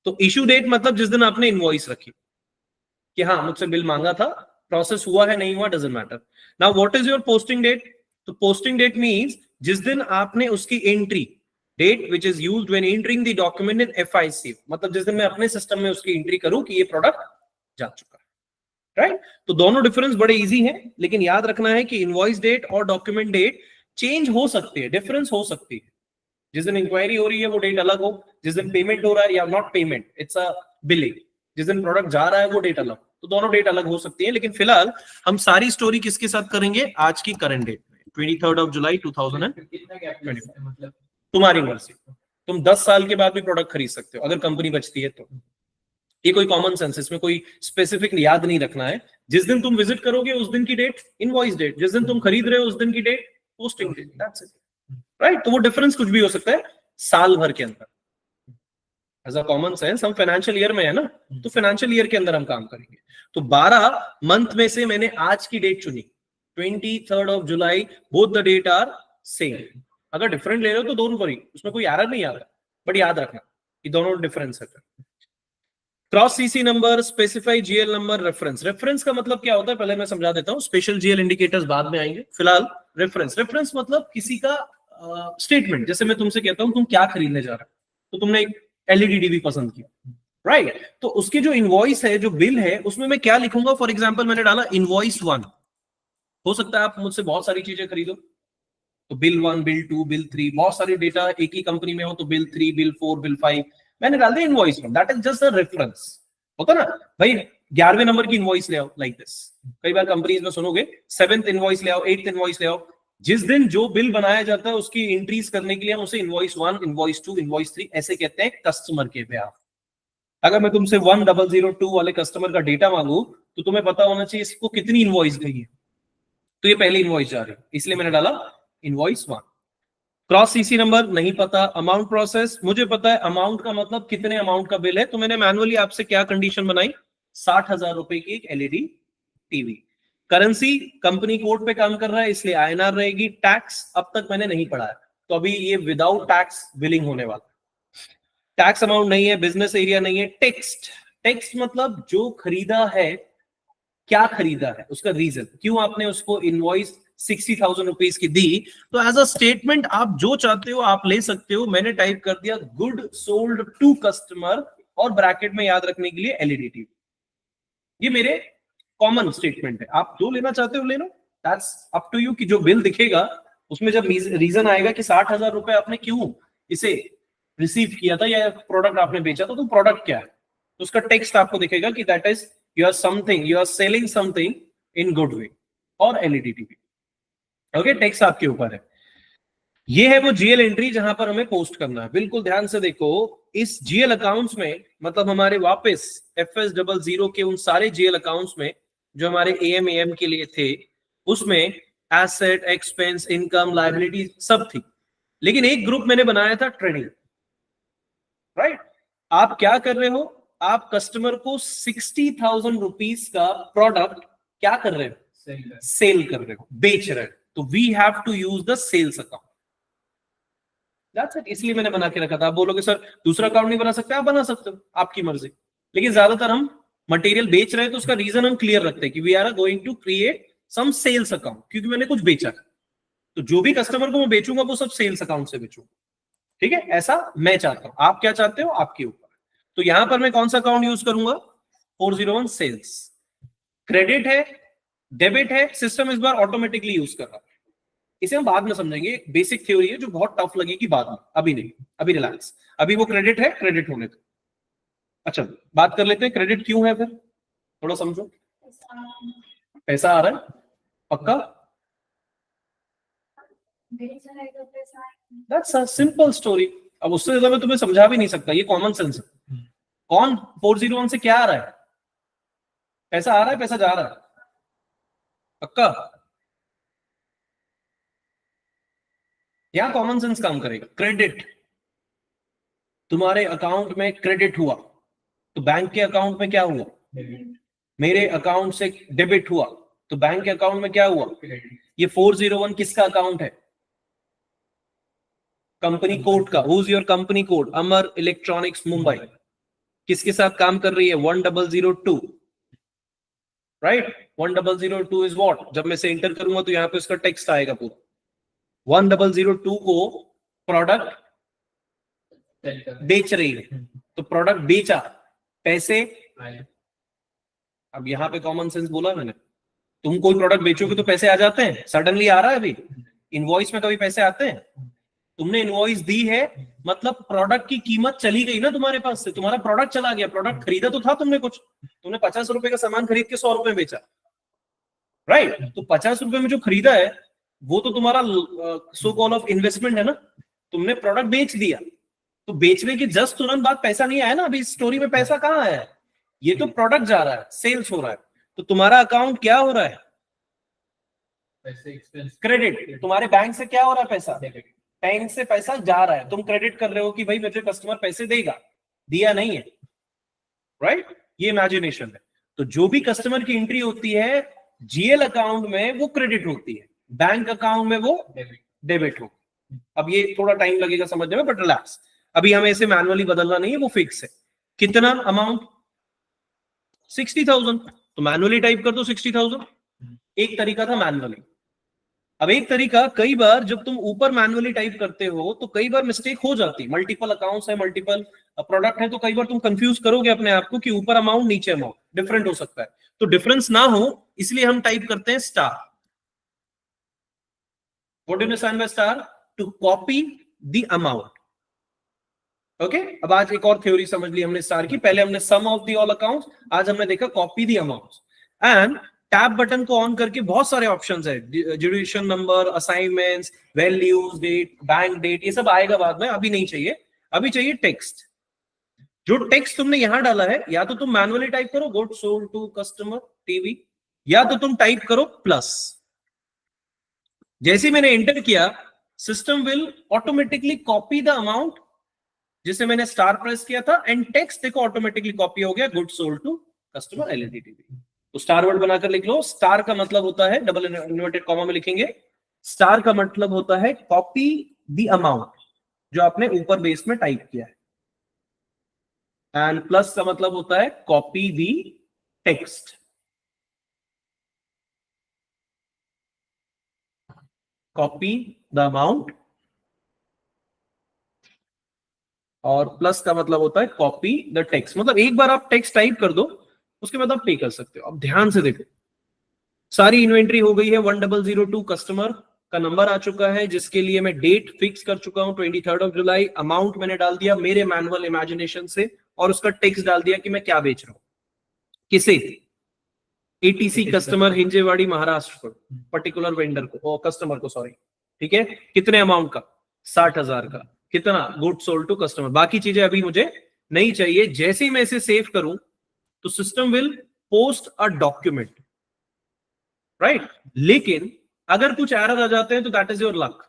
Speaker 2: तो इशू डेट मतलब जिस दिन आपने इनवॉइस रखी कि हाँ मुझसे बिल मांगा था, प्रोसेस हुआ है नहीं हुआ doesn't matter. Now what is your posting date? तो पोस्टिंग डेट मींस जिस दिन आपने उसकी entry, date which is used when entering the document in FIC, मतलब जिस दिन मैं अपने सिस्टम में उसकी एंट्री करूं कि ये प्रोडक्ट जा चुका है. राइट? तो दोनों डिफरेंस बड़े इजी हैं, लेकिन याद रखना है कि इनवॉइस डेट और डॉक्यूमेंट डेट चेंज हो सकती है, डिफरेंस हो सकती है. जिस दिन इंक्वायरी हो रही है वो डेट अलग हो, जिस दिन पेमेंट हो रहा है, या not payment, it's a billing, जिस दिन प्रोडक्ट जा रहा है वो डेट अलग. तो दोनों डेट अलग हो सकती है, लेकिन फिलहाल हम सारी स्टोरी किसके साथ करेंगे? आज की करंट डेट में, 23 जुलाई 2025.
Speaker 1: मतलब
Speaker 2: तुम्हारी मर्जी, तुम 10 साल के बाद भी प्रोडक्ट खरीद सकते हो अगर कंपनी बचती है तो. ये कोई कॉमन सेंस, इसमें कोई स्पेसिफिक याद नहीं रखना है. जिस दिन तुम विजिट करोगे उस दिन की डेट इनवॉइस डेट, जिस दिन तुम खरीद रहे हो उस दिन की date posting date. That's it. Right? तो वो डिफरेंस कुछ भी हो सकता है साल भर के अंदर. एज अ कॉमन सेंस, हम फाइनेंशियल ईयर में है ना, तो फाइनेंशियल ईयर के अंदर हम काम करेंगे. तो 12 मंथ में से मैंने आज की डेट चुनी, 23 जुलाई. Both the date are same. अगर डिफरेंट ले रहे हो तो डोंट वरी, उसमें कोई एरर नहीं आ रहा, बट याद रखना कि दोनों डिफरेंस है. Cross CC number, specify GL number, reference. Reference का मतलब क्या होता है पहले मैं समझा देता हूं, स्पेशल GL इंडिकेटर्स बाद में आएंगे. फिलहाल रेफरेंस. रेफरेंस मतलब किसी का स्टेटमेंट. जैसे मैं तुमसे कहता हूं तुम क्या खरीदने जा रहे हो, तो तुमने एक LED टीवी पसंद किया, राइट? तो उसकी जो इनवॉइस है, जो बिल है, उसमें मैं क्या लिखूंगा? फॉर एग्जांपल मैंने डाला इनवॉइस 1. हो सकता है आप मुझसे बहुत सारी चीजें खरीदो, तो बिल 1, बिल 2, बिल 3, बहुत सारी डेटा एक ही कंपनी में हो तो बिल 3, बिल 4, बिल 5, मैंने डाल दिया invoice 1. That is just a reference. होता ना भाई, 11वें नंबर की इनवॉइस ले आओ, लाइक दिस. कई बार कंपनीज में सुनोगे 7th इनवॉइस ले आओ, 8th इनवॉइस ले आओ. जिस दिन जो बिल बनाया जाता है उसकी एंट्रीज करने के लिए हम उसे इनवॉइस 1, इनवॉइस 2, इनवॉइस 3 ऐसे कहते हैं कस्टमर के ब्याह. अगर मैं तुमसे 1002 वाले कस्टमर का डेटा मांगू तो तुम्हें पता होना चाहिए इसको कितनी इनवॉइस गई है. तो ये पहली इनवॉइस जा रही है, इसलिए मैंने डाला इनवॉइस 1. क्रॉस सीसी नंबर नहीं पता. अमाउंट प्रोसेस मुझे पता है, अमाउंट का मतलब कितने अमाउंट का बिल है, तो मैंने मैनुअली आपसे क्या कंडीशन बनाई? 60,000 रुपए की एक LED TV. Currency company code पे काम कर रहा है इसलिए INR रहेगी. टैक्स अब तक मैंने नहीं पढ़ा है, तो अभी ये विदाउट टैक्स बिलिंग होने वाला. टैक्स अमाउंट नहीं है, बिजनेस एरिया नहीं है. टेक्स्ट. टेक्स्ट मतलब जो खरीदा है, क्या खरीदा है, उसका रीजन, क्यों आपने उसको इनवॉइस 60,000 रुपीज की दी. तो एज अ स्टेटमेंट आप जो चाहते हो आप ले सकते हो. मैंने टाइप कर दिया गुड सोल्ड टू कस्टमर, और ब्रैकेट में याद रखने के लिए LED टीवी. ये मेरे कॉमन स्टेटमेंट है. आप जो लेना चाहते हो ले लो, दैट्स अप टू यू. कि जो बिल दिखेगा उसमें जब रीजन आएगा कि 60,000 रुपए आपने क्यों इसे रिसीव किया था या प्रोडक्ट आपने बेचा था, तो प्रोडक्ट क्या है, तो उसका टेक्स्ट आपको दिखेगा कि that is you are selling something in good way और एलईडी टीवी। ओके, टेक्स्ट आपके ऊपर है। ये है वो जीएल एंट्री जहां पर हमें पोस्ट करना है। बिल्कुल ध्यान से देखो, इस जीएल अकाउंट्स में मतलब हमारे वापस FS00 के उन सारे जीएल अकाउंट्स में जो हमारे एएम के लिए थे, उसमें एसेट, एक्सपेंस, इनकम, लायबिलिटी सब थी, लेकिन एक ग्रुप मैंने बनाया था ट्रेडिंग। राइट, आप क्या कर रहे हो, आप कस्टमर को 60,000 रुपीज का प्रोडक्ट क्या कर रहे हो, सेल कर रहे हो, बेच रहे हो, तो we have to use the sales account. That's it, इसलिए मैंने बना के रखा था। आप बोलोगे सर दूसरा अकाउंट नहीं बना सकते, आप बना सकते हो, आपकी मर्जी, लेकिन ज्यादातर हम मटेरियल बेच रहे हैं तो उसका रीजन हम क्लियर रखते हैं कि we are going to create some sales account, क्योंकि मैंने कुछ बेचा, तो जो भी कस्टमर को मैं बेचूंगा वो सब सेल्स अकाउंट से बेचूंगा। ठीक है, ऐसा मैं चाहता हूं, आप क्या चाहते हो आपके ऊपर। तो यहां पर मैं कौन सा अकाउंट यूज करूंगा, 401 सेल्स। क्रेडिट है, डेबिट है, सिस्टम इस बार ऑटोमेटिकली यूज कर रहा है, इसे हम बाद में समझेंगे। बेसिक थ्योरी है जो बहुत टफ लगेगी बाद में, अभी नहीं, अभी रिलैक्स। अभी वो क्रेडिट है, क्रेडिट होने दो। अच्छा, बात कर लेते हैं क्रेडिट क्यों है, फिर थोड़ा समझो। पैसा आ रहा है, पक्का, दैट्स अ सिंपल स्टोरी। अब उससे ज्यादा मैं तुम्हें समझा भी नहीं सकता, ये कॉमन सेंस है। कौन 401 से क्या आ रहा है, पैसा आ रहा है, पैसा जा रहा है, पक्का। यहां कॉमन सेंस काम करेगा। क्रेडिट, तुम्हारे अकाउंट में क्रेडिट हुआ तो बैंक के अकाउंट में क्या हुआ, मेरे अकाउंट से डेबिट हुआ तो बैंक के अकाउंट में क्या हुआ। ये 401 किसका अकाउंट है, कंपनी कोड का। Whose your company code, Amar electronics Mumbai. किसके साथ काम कर रही है, 1002, राइट। 1002 इज व्हाट, जब मैं से इंटर करूंगा तो यहां पे उसका टेक्स्ट आएगा पूरा। 1002 को प्रोडक्ट बेच रही है, तो प्रोडक्ट बेचा, पैसे। अब यहां पे कॉमन सेंस बोला मैंने, तुम कोई प्रोडक्ट बेचोगे तो पैसे आ जाते हैं, सडनली आ रहा है अभी। इनवॉइस में कभी पैसे आते हैं, तुमने इनवॉइस दी है, मतलब प्रोडक्ट की कीमत चली गई ना तुम्हारे पास से, तुम्हारा प्रोडक्ट चला गया। प्रोडक्ट खरीदा तो था तुमने कुछ, तुमने 50 रुपए का सामान खरीद के 100 रुपए बेचा, राइट। तो 50 रुपए में जो खरीदा है वो तो तुम्हारा सो कॉल ऑफ इन्वेस्टमेंट है ना, तुमने प्रोडक्ट बेच दिया। तो बेचने के जस्ट तुरंत बाद पैसा नहीं आया ना, अभी स्टोरी में पैसा कहाँ आया है, ये तो प्रोडक्ट जा रहा है, सेल्स हो रहा है। तो तुम्हारा अकाउंट क्या हो रहा है, क्रेडिट। तुम्हारे बैंक से क्या हो रहा है, पैसा, बैंक से पैसा जा रहा है, तुम क्रेडिट कर रहे हो कि भाई मुझे कस्टमर पैसे देगा, दिया नहीं है, राइट। ये इमेजिनेशन है। तो जो भी कस्टमर की एंट्री होती है जीएल अकाउंट में वो क्रेडिट होती है, बैंक अकाउंट में वो डेबिट हो। अब ये थोड़ा टाइम लगेगा समझने में, बट रिलैक्स, अभी हमें इसे मैनुअली बदलना नहीं है, वो फिक्स है। कितना अमाउंट, 60,000, तो मैनुअली टाइप कर दो 60,000। एक तरीका था मैनुअली। अब एक तरीका, कई बार जब तुम ऊपर मैनुअली टाइप करते हो तो कई बार मिस्टेक हो जाती, मल्टीपल अकाउंट्स है, मल्टीपल प्रोडक्ट है, तो कई बार तुम कंफ्यूज करोगे अपने आप को कि ऊपर अमाउंट नीचे अमाउंट डिफरेंट हो सकता है। तो डिफरेंस ना हो इसलिए हम टाइप करते हैं star. What do you understand by star, to copy the amount. Okay, अब आज एक और थ्योरी समझ ली हमने स्टार की। पहले हमने sum of the all accounts, आज हमने देखा copy the amounts. And tab button को ऑन करके बहुत सारे ऑप्शंस है, judicial number, assignments, values, date, bank date, ये सब आएगा बाद में, अभी नहीं चाहिए। अभी चाहिए टेक्स्ट। जो टेक्स्ट तुमने यहां डाला है, या तो तुम मैनुअली टाइप करो good sold to customer TV, या तो तुम टाइप करो प्लस। जैसे मैंने एंटर किया, system will automatically copy the amount जिसे मैंने स्टार प्रेस किया था, एंड टेक्स्ट देखो ऑटोमेटिकली कॉपी हो गया, good sold to customer LED TV. तो स्टार वर्ड बनाकर लिख लो। स्टार का मतलब होता है, डबल इन्वर्टेड कॉमा में लिखेंगे, स्टार का मतलब होता है कॉपी द अमाउंट जो आपने ऊपर बेस में टाइप किया है, एंड प्लस का मतलब होता है copy the text. Copy the amount, और प्लस का मतलब होता है कॉपी द टेक्स्ट। मतलब एक बार आप टेक्स्ट टाइप कर दो, उसके बाद आप पे कर सकते हो। अब ध्यान से देखो, सारी इन्वेंट्री हो गई है 1002 कस्टमर, का नंबर आ चुका है, जिसके लिए मैं डेट फिक्स कर चुका हूं 23 जुलाई। अमाउंट मैंने डाल दिया मेरे मैनुअल इमेजिनेशन से, और उसका टेक्स्ट डाल दिया कि मैं क्या बेच रहा हूं, किसे, एटीसी कस्टमर हिंजेवाड़ी महाराष्ट्र को, पर्टिकुलर वेंडर को, कस्टमर को, सॉरी, ठीक है। कितने अमाउंट का, 60,000 का। कितना, गुड सोल्ड टू कस्टमर। बाकी चीजें अभी मुझे नहीं चाहिए। जैसे ही मैं इसे सेव करूं तो system will post a document, right. लेकिन अगर कुछ एरर आ जाते हैं तो दैट इज योर लक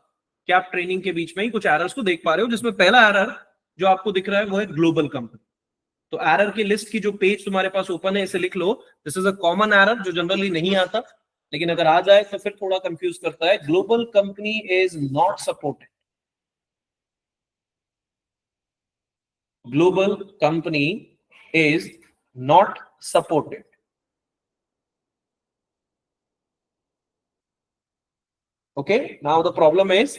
Speaker 2: कि आप ट्रेनिंग के बीच में ही कुछ एरर्स को देख पा रहे हो, जिसमें पहला एरर जो आपको दिख रहा है वो है ग्लोबल कंपनी। तो एरर की लिस्ट की जो पेज तुम्हारे पास ओपन है, इसे लिख लो। This is a common error जो जनरली नहीं आता, लेकिन अगर आ जाए तो फिर थोड़ा कंफ्यूज करता है। Global company is not supported, global company is not supported. Okay, now the problem is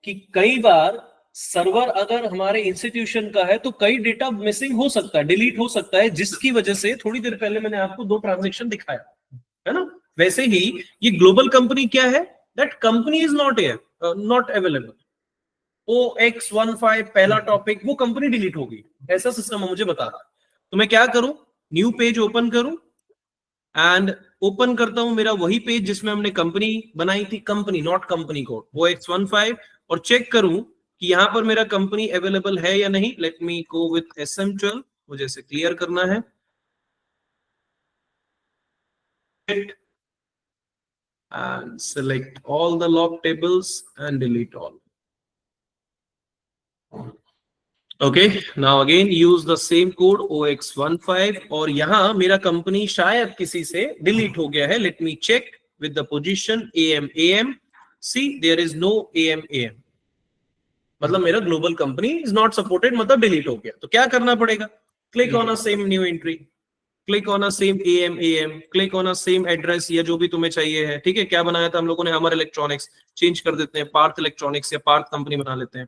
Speaker 2: कि कई बार सर्वर अगर हमारे इंस्टीट्यूशन का है तो कई डेटा मिसिंग हो सकता है, डिलीट हो सकता है, जिसकी वजह से थोड़ी देर पहले मैंने आपको 2 ट्रांजैक्शन दिखाया, है ना। वैसे ही ये ग्लोबल कंपनी क्या है, that company is not available. OX15 पहला टॉपिक, वो कंपनी डिलीट होगी, ऐसा सिस्टम मुझे बता रहा है। तो मैं क्या करूं, न्यू पेज ओपन करूं, एंड ओपन करता हूं मेरा वही पेज जिसमें हमने कंपनी बनाई थी, company not company code, OX15, और चेक करूं कि यहां पर मेरा कंपनी अवेलेबल है या नहीं। Let me go with SM12, मुझे इसे क्लियर करना है। And select all the log tables and delete all. Okay, now again use the same code OX15, और यहां मेरा कंपनी शायद किसी से डिलीट हो गया है। Let me check with the position AM. See, there is no AM. मतलब मेरा global company is not supported, मतलब डिलीट हो गया। तो क्या करना पड़ेगा, click on a same new entry, click on a same AM, click on a same address या जो भी तुम्हें चाहिए है, ठीक है। क्या बनाया था हम लोगों ने, अमर इलेक्ट्रॉनिक्स, चेंज कर देते हैं पार्थ इलेक्ट्रॉनिक्स या पार्थ कंपनी बना लेते हैं,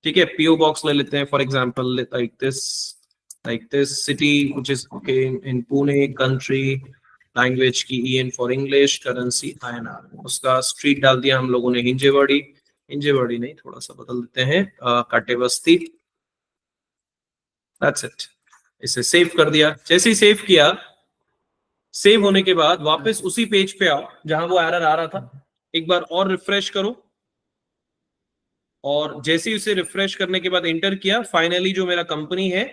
Speaker 2: ठीक है। PO बॉक्स ले लेते हैं for example, like this city which is okay in Pune, country language की EN for English, currency INR, उसका स्ट्रीट डाल दिया हम लोगों ने हिंजेवाड़ी नहीं, थोड़ा सा बदल देते हैं, काटेबस्ती, दैट्स इट। इसे सेव कर दिया। जैसे ही सेव किया, सेव होने के बाद वापस उसी पेज पे आओ जहां वो एरर आ रहा था, एक बार और रिफ्रेश करो, और जैसे ही उसे रिफ्रेश करने के बाद एंटर किया, फाइनली जो मेरा कंपनी है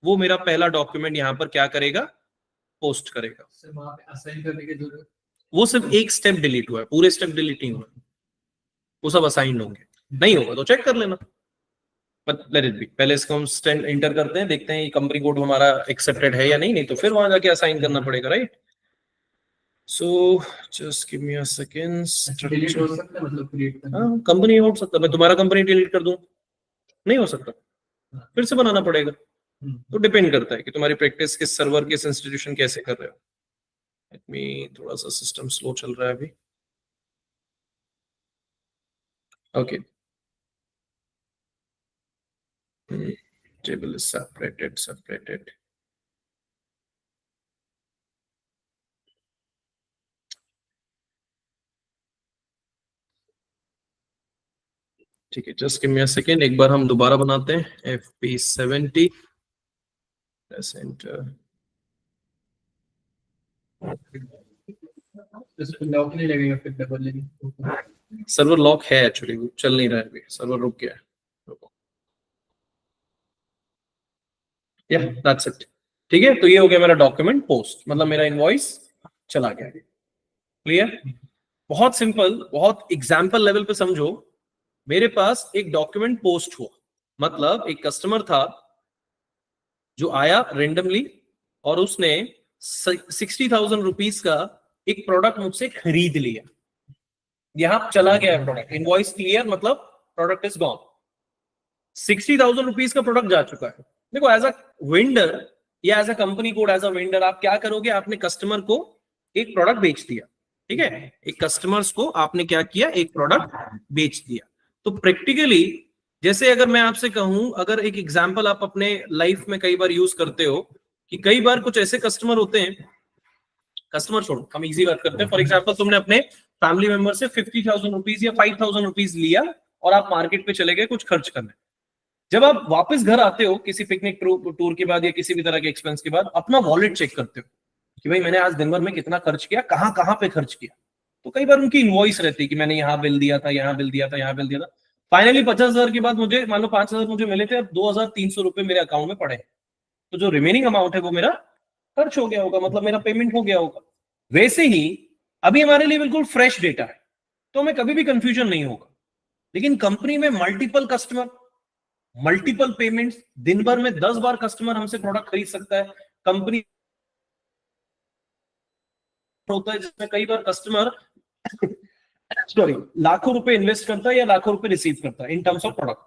Speaker 2: वो मेरा पहला डॉक्यूमेंट यहां पर क्या करेगा, पोस्ट करेगा।
Speaker 1: वहां पे असाइन करने की जरूरत,
Speaker 2: वो सिर्फ एक स्टेप डिलीट हुआ है, पूरे स्टेप डिलीट नहीं हुआ, वो सब असाइन होंगे। नहीं होगा तो चेक कर लेना, बट लेट इट बी। पहले इसको हम स्टैंड इंटर करते हैं, देखते हैं ये कंपनी कोड हमारा एक्सेप्टेड है या नहीं, नहीं तो फिर वहां जाके असाइन करना पड़ेगा, right. So just give me a second.
Speaker 1: Delete हो सकता है, मतलब क्रिएट करना।
Speaker 2: हाँ, कंपनी हो सकता है, मैं तुम्हारा कंपनी डिलीट कर दूं, नहीं हो सकता, फिर से बनाना पड़ेगा। तो डिपेंड करता है कि तुम्हारी प्रैक्टिस किस सर्वर, किस इंस्टीट्यूशन कैसे कर रहे हो। लेट मी, थोड़ा सा सिस्टम स्लो चल रहा है अभी। Okay, table is separated. ठीक है, just give me a second, एक बार हम दोबारा बनाते हैं। FP70 enter.
Speaker 1: इसमें लॉक नहीं लगेगा, फिर डबल लगेगा।
Speaker 2: सर्वर लॉक है एक्चुअली, वो चल नहीं रहा है अभी, सर्वर रुक गया है। या दैट्स इट, ठीक है। तो ये हो गया मेरा डॉक्यूमेंट पोस्ट, मतलब मेरा इनवॉइस चला गया। क्लियर, बहुत सिंपल, बहुत एग्जाम्पल लेवल पे समझो। मेरे पास एक डॉक्यूमेंट पोस्ट हुआ, मतलब एक कस्टमर था जो आया रेंडमली और उसने 60,000 रुपीज का एक प्रोडक्ट मुझसे खरीद लिया। यहां चला गया प्रोडक्ट, इनवॉइस क्लियर, मतलब प्रोडक्ट इज गॉन। 60,000 रुपीज का प्रोडक्ट जा चुका है। देखो, एज अ वेंडर या as a company code, as a vendor आप क्या करोगे, आपने कस्टमर को एक प्रोडक्ट बेच दिया, ठीक है। एक कस्टमर्स को आपने क्या किया, एक प्रोडक्ट बेच दिया। तो प्रैक्टिकली, जैसे अगर मैं आपसे कहूं, अगर एक एग्जांपल आप अपने लाइफ में कई बार यूज करते हो कि कई बार कुछ ऐसे कस्टमर होते हैं कस्टमर छोड़ो, हम इजी बात करते हैं। फॉर एग्जाम्पल तुमने अपने फैमिली मेंबर से 50,000 रुपीज या 5,000 रुपीज लिया और आप मार्केट पे चले गए कुछ खर्च करने। जब आप वापस घर आते हो किसी पिकनिक टूर के बाद या किसी भी तरह के एक्सपेंस के बाद, अपना वॉलेट चेक करते हो कि भाई मैंने आज दिन भर में कितना खर्च किया, कहां कहां पे खर्च किया। तो कई बार उनकी इनवॉइस रहती है कि मैंने यहाँ बिल दिया था, यहाँ बिल दिया था, यहाँ बिल दिया था। फाइनली 50,000 के बाद मुझे मान लो 5,000 मुझे मिले थे, अब 2,300 रुपए मेरे अकाउंट में पड़े। तो जो रिमेनिंग अमाउंट है वो मेरा खर्च हो गया होगा, मतलब मेरा पेमेंट हो गया होगा। वैसे ही अभी हमारे लिए बिल्कुल फ्रेश डेटा है, तो हमें कभी भी कंफ्यूजन नहीं होगा। लेकिन कंपनी में मल्टीपल कस्टमर, मल्टीपल पेमेंट्स, दिन भर में 10 बार कस्टमर हमसे प्रोडक्ट खरीद सकता है। कंपनी होता है जिसमें कई बार कस्टमर लाखों रुपए इन्वेस्ट करता है या लाखों रुपए रिसीव करता है इन टर्म्स ऑफ प्रोडक्ट।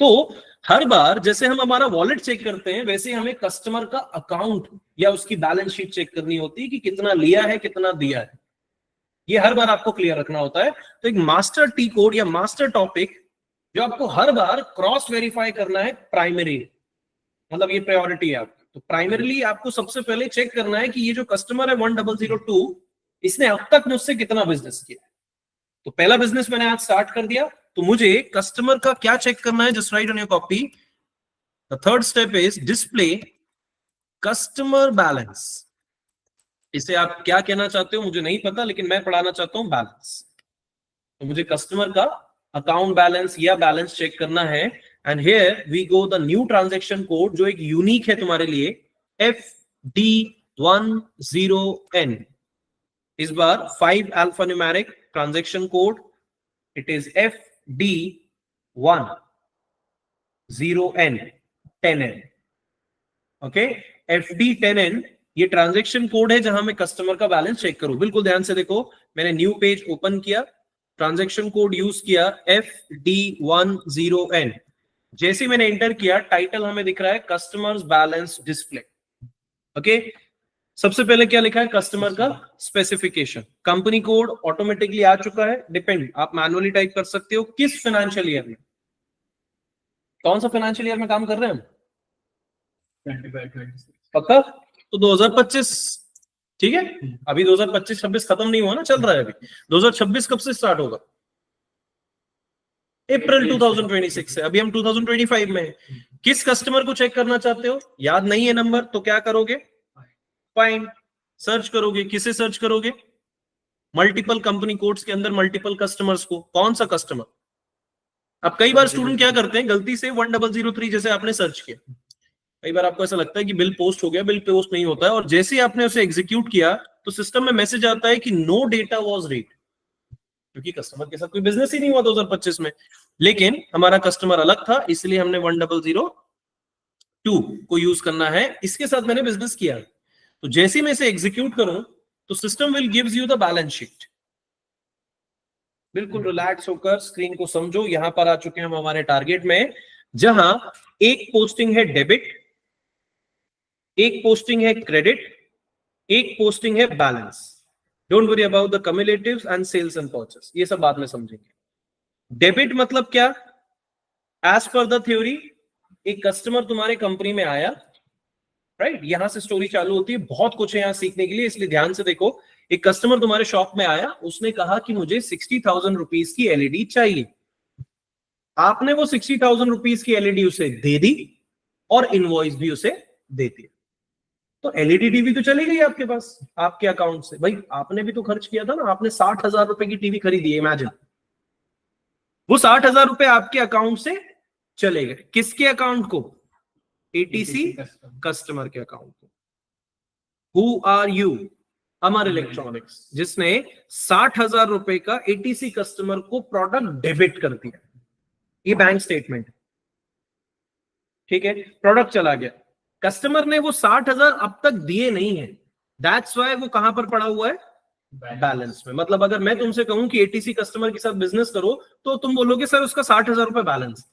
Speaker 2: तो हर बार जैसे हम हमारा वॉलेट चेक करते हैं, वैसे हमें कस्टमर का अकाउंट या उसकी बैलेंस शीट चेक करनी होती है कि कितना लिया है, कितना दिया है। ये हर बार आपको क्लियर रखना होता है। तो एक मास्टर टी कोड या मास्टर टॉपिक जो आपको हर बार क्रॉस वेरीफाई करना है, प्राइमरी, मतलब ये प्रायोरिटी है आपकी। तो प्राइमरीली आपको सबसे पहले चेक करना है कि ये जो कस्टमर है 1002, इसने अब तक मुझसे कितना बिजनेस किया। तो पहला बिजनेस मैंने आज स्टार्ट कर दिया, तो मुझे कस्टमर का क्या चेक करना है, just right on your copy. The third step is display customer balance. इसे आप क्या कहना चाहते हो मुझे नहीं पता, लेकिन मैं पढ़ाना चाहता हूं बैलेंस। तो मुझे कस्टमर का अकाउंट बैलेंस या बैलेंस चेक करना है। And here we go the new transaction code जो एक यूनिक है तुम्हारे लिए, FD10N। इस बार 5 alphanumeric transaction code, it is FD10N 10N। Okay, FD10N ये ट्रांजैक्शन कोड है जहां मैं कस्टमर का बैलेंस चेक करूं। बिल्कुल ध्यान से देखो, मैंने न्यू पेज ओपन किया, ट्रांजैक्शन कोड यूज किया FD10N। जैसे मैंने एंटर किया, टाइटल हमें दिख रहा है कस्टमर्स बैलेंस डिस्प्ले। ओके, सबसे पहले क्या लिखा है, कस्टमर का स्पेसिफिकेशन। कंपनी कोड ऑटोमेटिकली आ चुका है, डिपेंड, आप मैनुअली टाइप कर सकते हो। किस फाइनेंशियल ईयर में, कौन सा फाइनेंशियल ईयर में काम कर रहे हैं हम,
Speaker 1: 25-26
Speaker 2: पक्का? तो 2025, ठीक है। अभी 2025-26 खत्म नहीं हुआ ना, चल रहा है अभी। 2026 कब से स्टार्ट होगा, अप्रैल 2026 से। अभी हम 2025 में हैं। किस कस्टमर को चेक करना चाहते हो, याद नहीं है नंबर, तो क्या करोगे, फाइंड, सर्च करोगे। किसे सर्च करोगे, मल्टीपल कंपनी कोड्स के अंदर मल्टीपल कस्टमर्स को। कौन सा कस्टमर, अब कई बार स्टूडेंट क्या करते हैं, गलती से 1003 जैसे आपने सर्च किया, कई बार आपको ऐसा लगता है कि बिल पोस्ट हो गया, बिल पोस्ट नहीं होता है, और जैसे ही आपने उसे एग्जीक्यूट किया तो सिस्टम में मैसेज आता है कि नो डेटा वाज रीड, क्योंकि कस्टमर के साथ कोई बिजनेस ही नहीं हुआ 2025 में। लेकिन हमारा कस्टमर अलग था, इसलिए हमने 1002 को यूज करना है, इसके साथ मैंने बिजनेस किया। तो जैसे मैं इसे एग्जीक्यूट करूं तो system will gives you the balance sheet. बिल्कुल रिलैक्स होकर स्क्रीन को समझो। यहां पर आ चुके हैं हम हमारे टारगेट में, जहां एक पोस्टिंग है डेबिट, एक पोस्टिंग है क्रेडिट, एक पोस्टिंग है balance. Don't worry about the cumulatives and sales and purchase, ये सब बाद में समझेंगे। डेबिट मतलब क्या, एज पर द थ्योरी, एक कस्टमर तुम्हारे कंपनी में आया, राइट, यहां से स्टोरी चालू होती है। बहुत कुछ है यहां सीखने के लिए, इसलिए ध्यान से देखो। एक कस्टमर तुम्हारे शॉप में आया, उसने कहा कि मुझे 60,000 रुपीज की एलईडी चाहिए। आपने वो 60,000 रुपीज की एलईडी उसे दे दी और इनवॉइस भी उसे दे दिया। तो एलईडी टीवी तो चली गई आपके पास, आपके अकाउंट से। भाई आपने भी तो खर्च किया था ना, आपने 60,000 रुपए की टीवी खरीदी है, इमेजिन। वो 60,000 रुपए आपके अकाउंट से चले गए, किसके अकाउंट को, एटीसी कस्टमर के अकाउंट को। Who are you, Amar electronics, जिसने 60,000 रुपए का एटीसी कस्टमर को प्रोडक्ट डेबिट कर दिया। ये बैंक स्टेटमेंट, ठीक है, प्रोडक्ट चला गया। कस्टमर ने वो 60,000 अब तक दिए नहीं है, दैट्स वाई वो कहां पर पड़ा हुआ है, बैलेंस में। मतलब अगर मैं तुमसे कहूं कि एटीसी कस्टमर के साथ बिजनेस करो, तो तुम बोलोगे सर उसका 60,000 रुपए बैलेंस,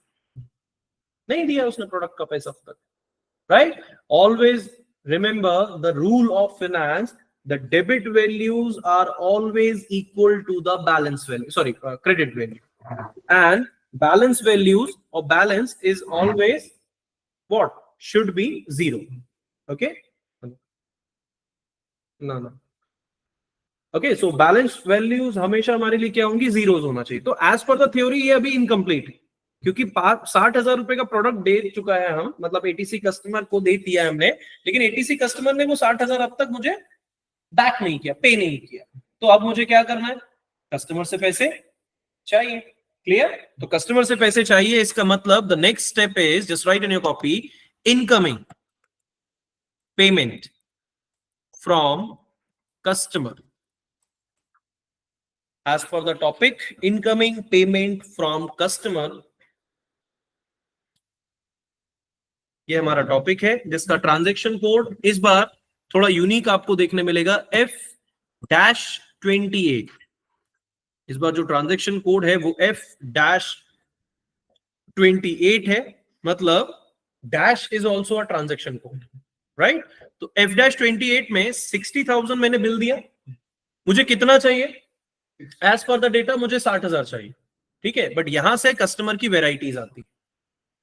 Speaker 2: नहीं दिया उसने प्रोडक्ट का पैसा अब तक, right. Always remember the rule of finance, the debit values are always equal to the balance value, sorry, credit value, and balance values or balance is always what should be 0. Okay, no, okay, so balance values हमेशा हमारे लिए क्या होंगी, zeros होना चाहिए। तो as per the theory ये अभी इनकम्प्लीट है, क्योंकि 60,000 रुपए का प्रोडक्ट दे चुका है हम, मतलब एटीसी कस्टमर को दे दिया है हमने, लेकिन एटीसी कस्टमर ने वो 60,000 अब तक मुझे बैक नहीं किया, पे नहीं किया। तो अब मुझे क्या करना है, कस्टमर से पैसे चाहिए। क्लियर? तो कस्टमर से पैसे चाहिए, इसका मतलब the next step is, just write in your copy, incoming payment from customer. As for the topic, incoming payment from customer, ये हमारा टॉपिक है, जिसका ट्रांजैक्शन कोड इस बार थोड़ा यूनिक आपको देखने मिलेगा, F-28। इस बार जो ट्रांजैक्शन कोड है वो F-28 है, मतलब dash is also a transaction code, right? तो F-28 में 60,000 मैंने बिल दिया, मुझे कितना चाहिए, एज पर द डेटा मुझे 60,000 चाहिए, ठीक है। बट यहां से कस्टमर की वेराइटीज आती है।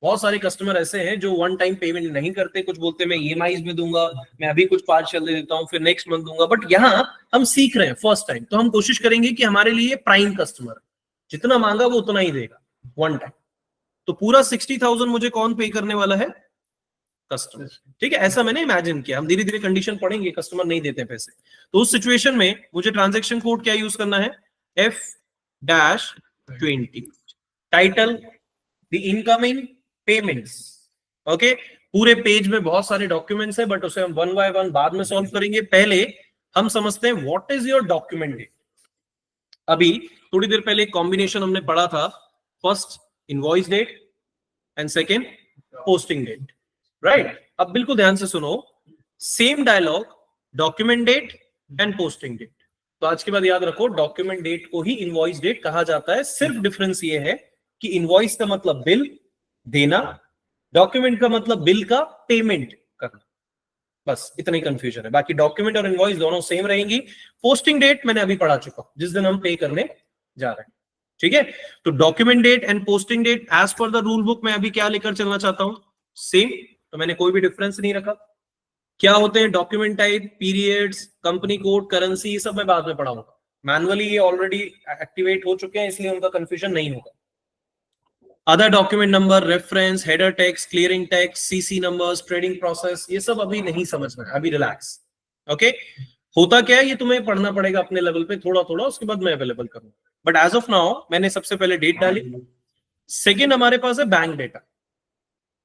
Speaker 2: बहुत सारे कस्टमर ऐसे हैं जो वन टाइम पेमेंट नहीं करते, कुछ बोलते मैं ईएमआईज में दूंगा, मैं अभी कुछ पार्शियल दे देता हूं, फिर नेक्स्ट मंथ दूंगा। बट यहाँ हम सीख रहे हैं फर्स्ट टाइम, तो हम कोशिश करेंगे कि हमारे लिए प्राइम कस्टमर, जितना मांगा वो उतना ही देगा वन टाइम। तो पूरा 60,000 मुझे कौन पे करने वाला है, कस्टमर, ठीक है। ऐसा मैंने इमेजिन किया, हम धीरे धीरे कंडीशन पढ़ेंगे, कस्टमर नहीं देते पैसे, तो उस सिचुएशन में मुझे ट्रांजैक्शन कोड क्या यूज करना है, F-20। Title, the incoming payments. Okay, पूरे पेज में बहुत सारे डॉक्यूमेंट्स है, बट उसे हम वन बाय वन बाद में सॉल्व करेंगे। पहले हम समझते हैं what is your document date. अभी थोड़ी देर पहले एक कॉम्बिनेशन हमने पढ़ा था, first invoice date and second posting date, right? अब बिल्कुल ध्यान से सुनो, same dialogue, document date and posting date. तो आज के बाद याद रखो, डॉक्यूमेंट डेट को ही इनवॉइस डेट कहा जाता है। सिर्फ डिफरेंस ये है कि इनवॉइस का मतलब बिल देना, डॉक्यूमेंट का मतलब बिल का पेमेंट करना, बस इतना ही कंफ्यूजन है। बाकी डॉक्यूमेंट और इनवॉइस दोनों सेम रहेंगी। पोस्टिंग डेट मैंने अभी पढ़ा चुका हूं, जिस दिन हम पे करने जा रहे हैं, ठीक है। तो document date and posting date as per the rule book मैं अभी क्या लेकर चलना चाहता हूं, सेम। तो मैंने कोई भी डिफरेंस नहीं रखा। क्या होते हैं document type, periods, company code, currency, ये सब मैं बाद में पढ़ाऊंगा। मैनुअली ये ऑलरेडी एक्टिवेट हो चुके हैं, इसलिए उनका कंफ्यूजन नहीं होगा। Other document number, reference, header text, clearing text, CC numbers, trading process, ये सब अभी नहीं समझना है, अभी रिलैक्स। ओके, होता क्या है ये तुम्हें पढ़ना पड़ेगा अपने लेवल पे थोड़ा थोड़ा, उसके बाद मैं अवेलेबल करूंगा। बट एज ऑफ नाउ मैंने सबसे पहले डेट डाली। सेकेंड हमारे पास है बैंक डेटा।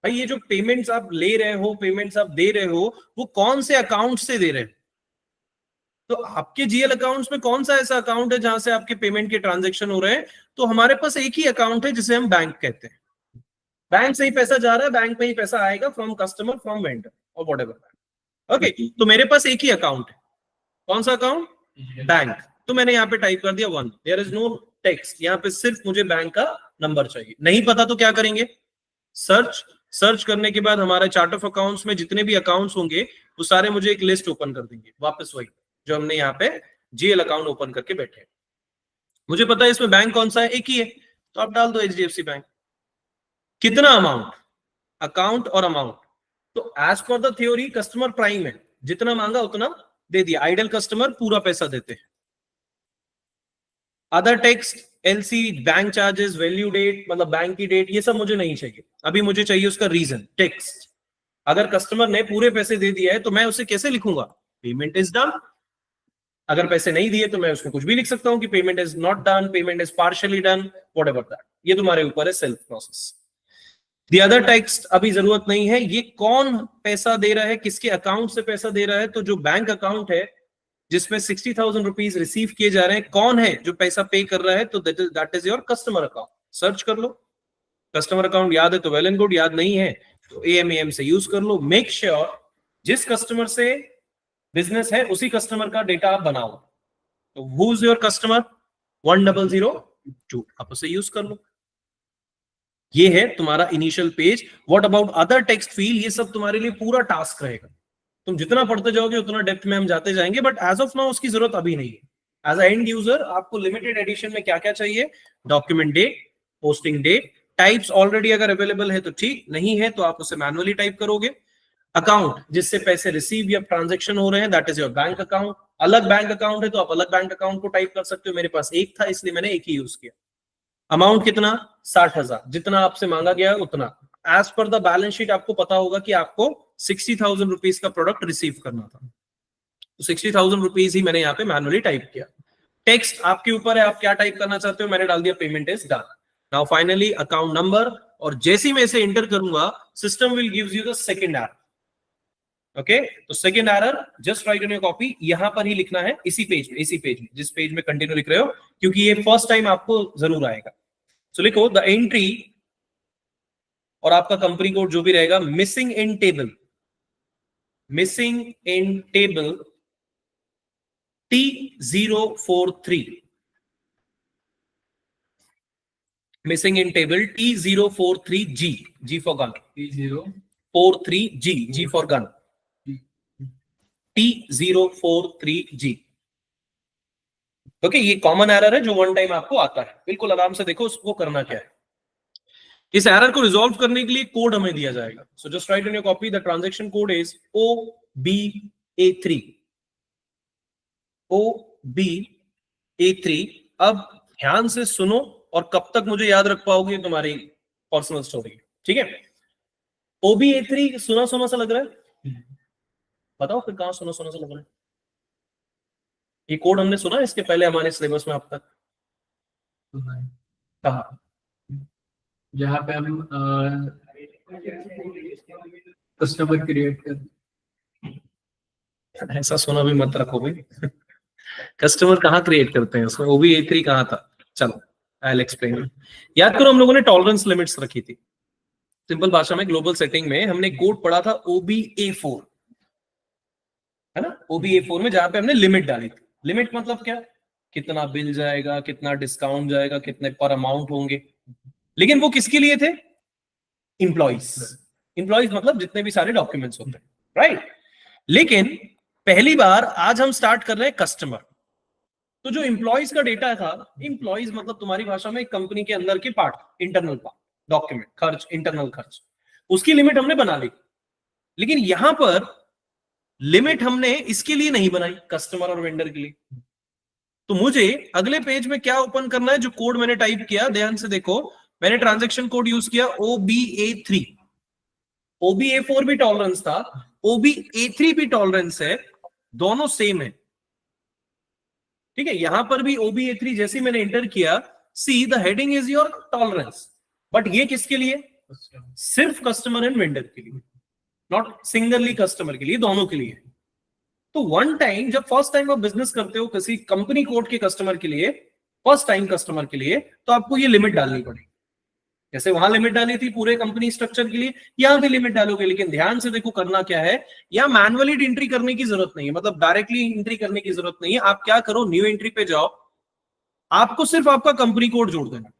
Speaker 2: भाई ये जो पेमेंट्स आप ले रहे हो, पेमेंट्स आप दे रहे हो, वो कौन से अकाउंट से दे रहे हैं? तो आपके जीएल अकाउंट्स में कौन सा ऐसा अकाउंट है जहां से आपके पेमेंट के ट्रांजैक्शन हो रहे हैं? तो हमारे पास एक ही अकाउंट है जिसे हम बैंक कहते हैं। बैंक से ही पैसा जा रहा है, बैंक में ही पैसा आएगा, फ्रॉम कस्टमर, फ्रॉम वेंडर और व्हाटएवर। ओके, तो मेरे पास एक ही अकाउंट है। कौन सा अकाउंट? बैंक। तो मैंने यहाँ पे टाइप कर दिया 1। देयर इज नो टेक्स्ट, यहाँ पे सिर्फ मुझे बैंक का नंबर चाहिए। नहीं पता तो क्या करेंगे, सर्च करने के बाद हमारे चार्ट ऑफ अकाउंट्स में जितने भी अकाउंट्स होंगे वो सारे मुझे एक लिस्ट ओपन कर देंगे, वापस वही जो हमने यहाँ पे जीएल अकाउंट ओपन करके बैठे हैं। मुझे पता है इसमें बैंक कौन सा है, एक ही है, तो आप डाल दो एचडीएफसी बैंक। कितना अमाउंट, अकाउंट और अमाउंट। तो as per the theory customer prime है, जितना मांगा उतना दे दिया। आइडल कस्टमर पूरा पैसा देते हैं। Other text, LC, bank charges, value date, मतलब बैंक की डेट, ये सब मुझे नहीं चाहिए। अभी मुझे चाहिए उसका रीजन, टेक्स्ट। अगर कस्टमर ने पूरे पैसे दे दिए है तो मैं उसे कैसे लिखूंगा, पेमेंट इज डन। अगर पैसे नहीं दिए तो मैं उसमें कुछ भी लिख सकता हूं कि payment is not done, payment is partially done, whatever that. ये तुम्हारे ऊपर है, self process. The other text अभी जरूरत नहीं है। ये कौन पैसा दे रहा है, किसके अकाउंट से पैसा दे रहा है? तो जो बैंक अकाउंट है जिसमें 60,000 रुपीज रिसीव किए जा रहे हैं, कौन है जो पैसा पे कर रहा है? तो that is your customer account. Search कर लो, कस्टमर अकाउंट याद है तो वेल एंड गुड, याद नहीं है तो एएमएम से यूज कर लो। मेक श्योर जिस कस्टमर से बिजनेस है उसी कस्टमर का डेटा आप बनाओ। तो हु इज योर कस्टमर? 1002, आप उसे यूज कर लो। ये है तुम्हारा initial page. What about other text field? ये सब तुम्हारे लिए पूरा टास्क रहेगा। तुम जितना पढ़ते जाओगे उतना डेप्थ में हम जाते जाएंगे, बट एज ऑफ नाउ उसकी जरूरत अभी नहीं है। एज अ एंड यूजर आपको लिमिटेड एडिशन में क्या क्या चाहिए? Document date, posting date, types already अगर अवेलेबल है तो ठीक, नहीं है तो आप उसे मैनुअली टाइप करोगे। अकाउंट जिससे पैसे रिसीव या ट्रांजैक्शन हो रहे हैं, that is your bank account. अलग बैंक अकाउंट है तो आप अलग बैंक अकाउंट को टाइप कर सकते हो, मेरे पास एक था इसलिए मैंने एक ही यूज किया। अमाउंट कितना, 60,000, जितना आपसे मांगा गया है उतना। As per the balance sheet आपको पता होगा कि आपको 60,000 रुपीज का प्रोडक्ट रिसीव करना था, तो 60,000 रुपीज ही मैंने यहाँ पे मैनुअली टाइप किया। टेक्स्ट आपके ऊपर है, आप क्या टाइप करना चाहते हो, मैंने डाल दिया payment is done. Now finally account number, और जैसे ही मैं इसे एंटर करूंगा system will gives you the second error. Okay, तो second error just write in your copy, यहां पर ही लिखना है, इसी पेज में जिस पेज में कंटिन्यू लिख रहे हो, क्योंकि ये फर्स्ट टाइम आपको जरूर आएगा। सो लिखो द एंट्री और आपका कंपनी कोड जो भी रहेगा, missing in table T043, missing in table T043G, G for gun, T043G, G for gun, T043G। Okay, ये कॉमन एरर है जो वन टाइम आपको आता है, बिल्कुल आराम से देखो उसको करना क्या है। इस एरर को रिजॉल्व करने के लिए कोड हमें दिया जाएगा। So just write in your copy the transaction code is OBA3, OBA3। अब ध्यान से सुनो, और कब तक मुझे याद रख पाओगे तुम्हारी पर्सनल स्टोरी, ठीक है। OBA3 सुना सुना सा लग रहा है, बताओ फिर कहां सुना सुना सा लग रहा है। ये कोड हमने सुना इसके पहले हमारे सिलेबस में अब तक कहा,
Speaker 1: जहाँ पे हम कस्टमर क्रिएट कर,
Speaker 2: ऐसा सुना भी मत रखो भाई। कस्टमर कहाँ क्रिएट करते हैं उसमें, OBA3 कहाँ था, चलो आई विल एक्सप्लेन। याद करो हम लोगों ने टॉलरेंस लिमिट्स रखी थी, सिंपल भाषा में ग्लोबल सेटिंग में हमने कोड पढ़ा था OBA4, है ना। OBA4 में जहां पे हमने लिमिट डाली थी। लिमिट मतलब क्या, कितना बिल जाएगा, कितना डिस्काउंट जाएगा, कितने पर अमाउंट होंगे, लेकिन वो किसके लिए थे, इंप्लॉइज मतलब जितने भी सारे डॉक्यूमेंट्स होते हैं, राइट। लेकिन पहली बार आज हम स्टार्ट कर रहे हैं कस्टमर, तो जो इंप्लॉइज का डेटा था, इंप्लॉइज मतलब तुम्हारी भाषा में कंपनी के अंदर के पार्ट, इंटरनल पार्ट, डॉक्यूमेंट, खर्च, इंटरनल खर्च, उसकी लिमिट हमने बना ली। लेकिन यहां पर लिमिट हमने इसके लिए नहीं बनाई, कस्टमर और वेंडर के लिए। तो मुझे अगले पेज में क्या ओपन करना है, जो कोड मैंने टाइप किया, ध्यान से देखो, मैंने ट्रांजैक्शन कोड यूज किया OBA3। OBA4 भी टॉलरेंस था, OBA3 भी टॉलरेंस है, दोनों सेम है, ठीक है। यहां पर भी OBA3 जैसे मैंने एंटर किया, see the heading is your tolerance, but ये किसके लिए, सिर्फ कस्टमर एंड वेंडर के लिए, नॉट सिंगलली कस्टमर के लिए, दोनों के लिए। तो वन टाइम जब फर्स्ट टाइम आप बिजनेस करते हो किसी कंपनी कोड के कस्टमर के लिए, फर्स्ट टाइम कस्टमर के लिए, तो आपको ये लिमिट डालनी पड़ेगी। जैसे वहां लिमिट डाली थी पूरे कंपनी स्ट्रक्चर के लिए, यहां भी लिमिट डालोगे। लेकिन ध्यान से देखो करना क्या है, यहां मैनुअली एंट्री करने की जरूरत नहीं है, मतलब डायरेक्टली एंट्री करने की जरूरत नहीं है। आप क्या करो, न्यू एंट्री पे जाओ, आपको सिर्फ आपका कंपनी कोड जोड़ देना,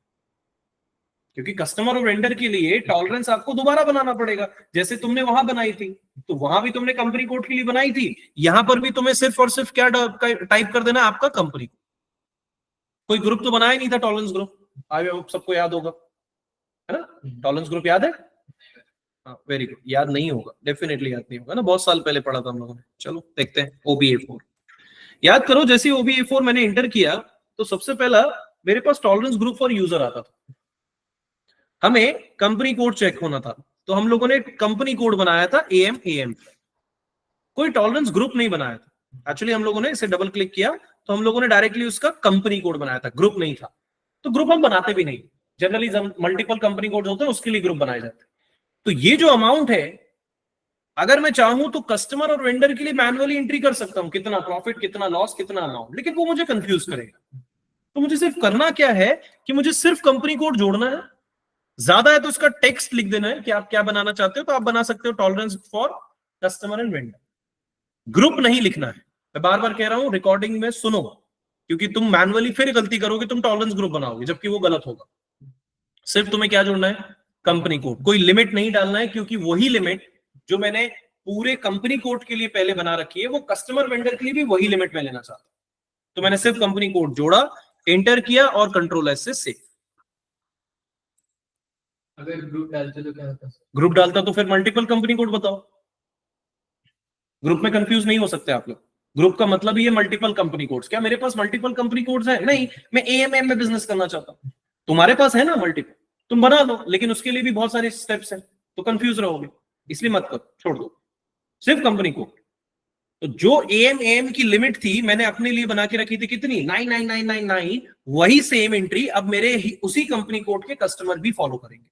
Speaker 2: क्योंकि कस्टमर और वेंडर के लिए टॉलरेंस आपको दोबारा बनाना पड़ेगा। जैसे तुमने वहां बनाई थी, तो वहां भी तुमने कंपनी कोड के लिए बनाई थी, यहां पर भी तुम्हें सिर्फ और सिर्फ क्या टाइप कर देना, आपका कंपनी। कोई ग्रुप तो बनाया नहीं था, टॉलरेंस ग्रुप, सबको याद होगा, है ना। टॉलरेंस ग्रुप याद है, वेरी गुड। याद नहीं होगा, डेफिनेटली याद नहीं होगा ना, बहुत साल पहले पढ़ा था हम लोगों ने। चलो देखते हैं OBA4, याद करो। जैसे OBA4 मैंने एंटर किया, तो सबसे पहला मेरे पास टॉलरेंस ग्रुप फॉर यूजर आता था, हमें कंपनी कोड चेक होना था, तो हम लोगों ने कंपनी कोड बनाया था AM, कोई टॉलरेंस ग्रुप नहीं बनाया था। एक्चुअली हम लोगों ने इसे डबल क्लिक किया, तो हम लोगों ने डायरेक्टली उसका कंपनी कोड बनाया था, ग्रुप नहीं था। तो ग्रुप हम बनाते भी नहीं, जनरली मल्टीपल कंपनी कोड होते हैं उसके लिए ग्रुप बनाए जाते हैं। तो ये जो अमाउंट है, अगर मैं चाहूं तो कस्टमर और वेंडर के लिए मैनुअली एंट्री कर सकता हूं, कितना प्रॉफिट, कितना लॉस, कितना अमाउंट, लेकिन वो मुझे कंफ्यूज करेगा। तो मुझे सिर्फ करना क्या है कि मुझे सिर्फ कंपनी कोड जोड़ना है, ज्यादा है तो उसका टेक्स्ट लिख देना है कि आप क्या बनाना चाहते हो, तो आप बना सकते हो tolerance for customer and vendor. Group नहीं लिखना है, मैं बार बार कह रहा हूं, रिकॉर्डिंग में सुनो, क्योंकि तुम मैनुअली फिर गलती करोगे, तुम टॉलरेंस ग्रुप बनाओगे, जबकि वो गलत होगा। सिर्फ तुम्हें क्या जोड़ना है, कंपनी कोड, कोई लिमिट नहीं डालना है, क्योंकि वही लिमिट जो मैंने पूरे कंपनी कोड के लिए पहले बना रखी है, वो कस्टमर वेंडर के लिए भी वही लिमिट मैं लेना चाहता हूं। तो मैंने सिर्फ कंपनी कोड जोड़ा, एंटर किया और Ctrl+S से सेव।
Speaker 1: अगर ग्रुप डालते तो क्या होता है,
Speaker 2: ग्रुप डालता तो फिर मल्टीपल कंपनी कोड बताओ, ग्रुप में कंफ्यूज नहीं हो सकते आप लोग। ग्रुप का मतलब ही है मल्टीपल कंपनी कोड्स। क्या मेरे पास मल्टीपल कंपनी कोड्स है? नहीं, मैं एएमएम में बिजनेस करना चाहता हूं। तुम्हारे पास है ना मल्टीपल, तुम बना लो, लेकिन उसके लिए भी बहुत सारे स्टेप्स हैं, तो कंफ्यूज रहोगे, इसलिए मत करो, छोड़ दो, सिर्फ कंपनी कोड। तो जो एएमएम की लिमिट थी मैंने अपने लिए बना के रखी थी कितनी, 99999, वही सेम एंट्री अब मेरे उसी कंपनी कोड के कस्टमर भी फॉलो करेंगे।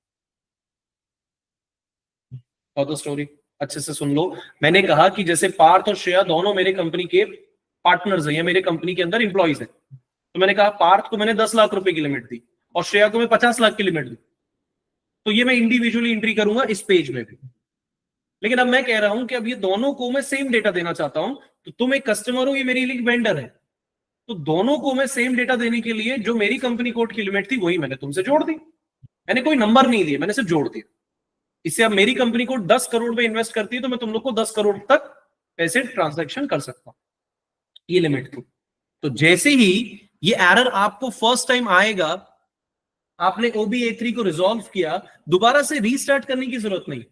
Speaker 2: और तो स्टोरी अच्छे से सुन लो। मैंने कहा कि जैसे पार्थ और श्रेया दोनों मेरे कंपनी के पार्टनर्स हैं, मेरे कंपनी के अंदर इंप्लॉइज हैं, तो मैंने कहा पार्थ को मैंने 10 लाख रुपए की लिमिट दी और श्रेया को मैं 50 लाख की लिमिट दी, तो ये मैं इंडिविजुअली एंट्री करूंगा इस पेज में भी। लेकिन अब मैं कह रहा हूं कि अब ये दोनों को मैं सेम डेटा देना चाहता हूं, तो तुम एक कस्टमर हो, ये मेरे लिए वेंडर है, तो दोनों को मैं सेम डेटा देने के लिए जो मेरी कंपनी कोड की लिमिट थी वही मैंने तुमसे जोड़ दी। मैंने कोई नंबर नहीं दिया, मैंने सिर्फ जोड़ दिया। इससे अब मेरी कंपनी को 10 करोड़ पे इन्वेस्ट करती है तो मैं तुम लोग को 10 करोड़ तक पैसे ट्रांजैक्शन कर सकता हूं, ये लिमिट थी। तो जैसे ही ये एरर आपको फर्स्ट टाइम आएगा, आपने OBA3 को रिजॉल्व किया, दोबारा से रीस्टार्ट करने की जरूरत नहीं,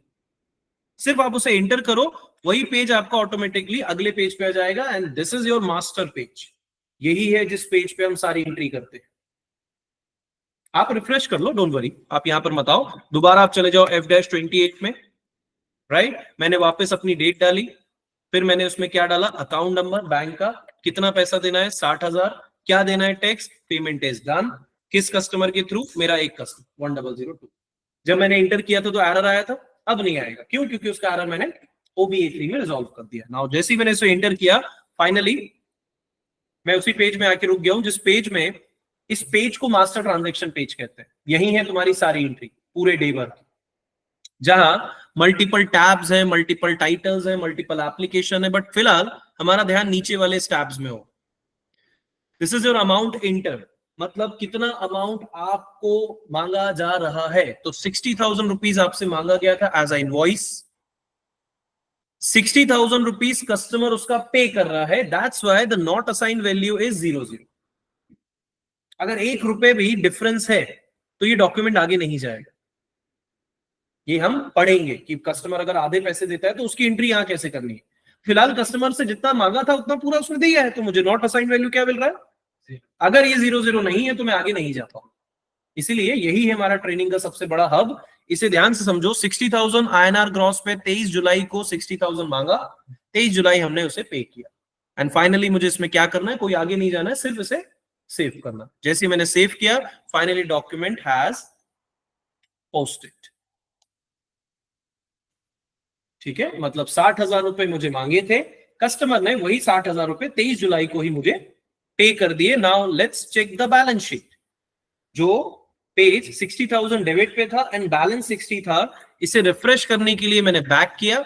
Speaker 2: सिर्फ आप उसे एंटर करो, वही पेज आपका ऑटोमेटिकली अगले पेज पे आ जाएगा, and this is your master page. यही है जिस पेज पे हम सारी एंट्री करते हैं। आप रिफ्रेश कर लो, डोंट वरी, आप यहां पर मत आओ, दोबारा आप चले जाओ F-28 में, राइट। मैंने वापस अपनी डेट डाली, फिर मैंने उसमें क्या डाला, अकाउंट नंबर बैंक का, कितना पैसा देना है 60,000, क्या देना है टैक्स, पेमेंट इज डन। किस कस्टमर के थ्रू, मेरा एक कस्टमर 1002। जब मैंने इंटर किया था तो एरर आया था, अब नहीं आएगा, क्यों? क्योंकि उसका एरर मैंने OBA3 में रिजॉल्व कर दिया। नाउ जैसे ही मैंने इसे एंटर किया, फाइनली मैं उसी पेज में आके रुक गया हूं जिस पेज में, इस पेज को मास्टर ट्रांजैक्शन पेज कहते हैं। यही है तुम्हारी सारी एंट्री पूरे डे भर की, जहां मल्टीपल टैब्स हैं, मल्टीपल टाइटल्स हैं, मल्टीपल एप्लीकेशन है, बट फिलहाल हमारा ध्यान नीचे वाले टैब्स में हो। This is your amount inter, मतलब कितना अमाउंट आपको मांगा जा रहा है। तो 60,000 रुपीज आपसे मांगा गया था as a invoice, 60,000 rupees customer उसका पे कर रहा है, that's why the not assign value is 00। अगर 1 रुपए भी डिफरेंस है तो ये डॉक्यूमेंट आगे नहीं जाएगा। ये हम पढ़ेंगे कि कस्टमर अगर आधे पैसे देता है तो उसकी एंट्री यहां कैसे करनी है। फिलहाल कस्टमर से जितना मांगा था उतना पूरा उसने दिया है, तो मुझे नॉट असाइन वैल्यू क्या मिल रहा है। अगर ये 00 नहीं है तो मैं आगे नहीं जाता हूं। इसीलिए यही है हमारा ट्रेनिंग का सबसे बड़ा हब। इसे ध्यान से समझो, 60,000 INR ग्रॉस पे 23 जुलाई को 60,000 मांगा, 23 जुलाई हमने उसे पे किया, एंड फाइनली मुझे इसमें क्या करना है, कोई आगे नहीं जाना है, सिर्फ इसे सेव करना। जैसे मैंने सेव किया, फाइनली डॉक्यूमेंट हैज पोस्टेड। ठीक है, मतलब 60,000 रुपए मुझे मांगे थे, कस्टमर ने वही 60,000 रुपए 23 जुलाई को ही मुझे पे कर दिए। Now let's check the balance sheet. जो पेज 60,000 डेबिट पे था एंड बैलेंस 60 था, इसे रिफ्रेश करने के लिए मैंने बैक किया,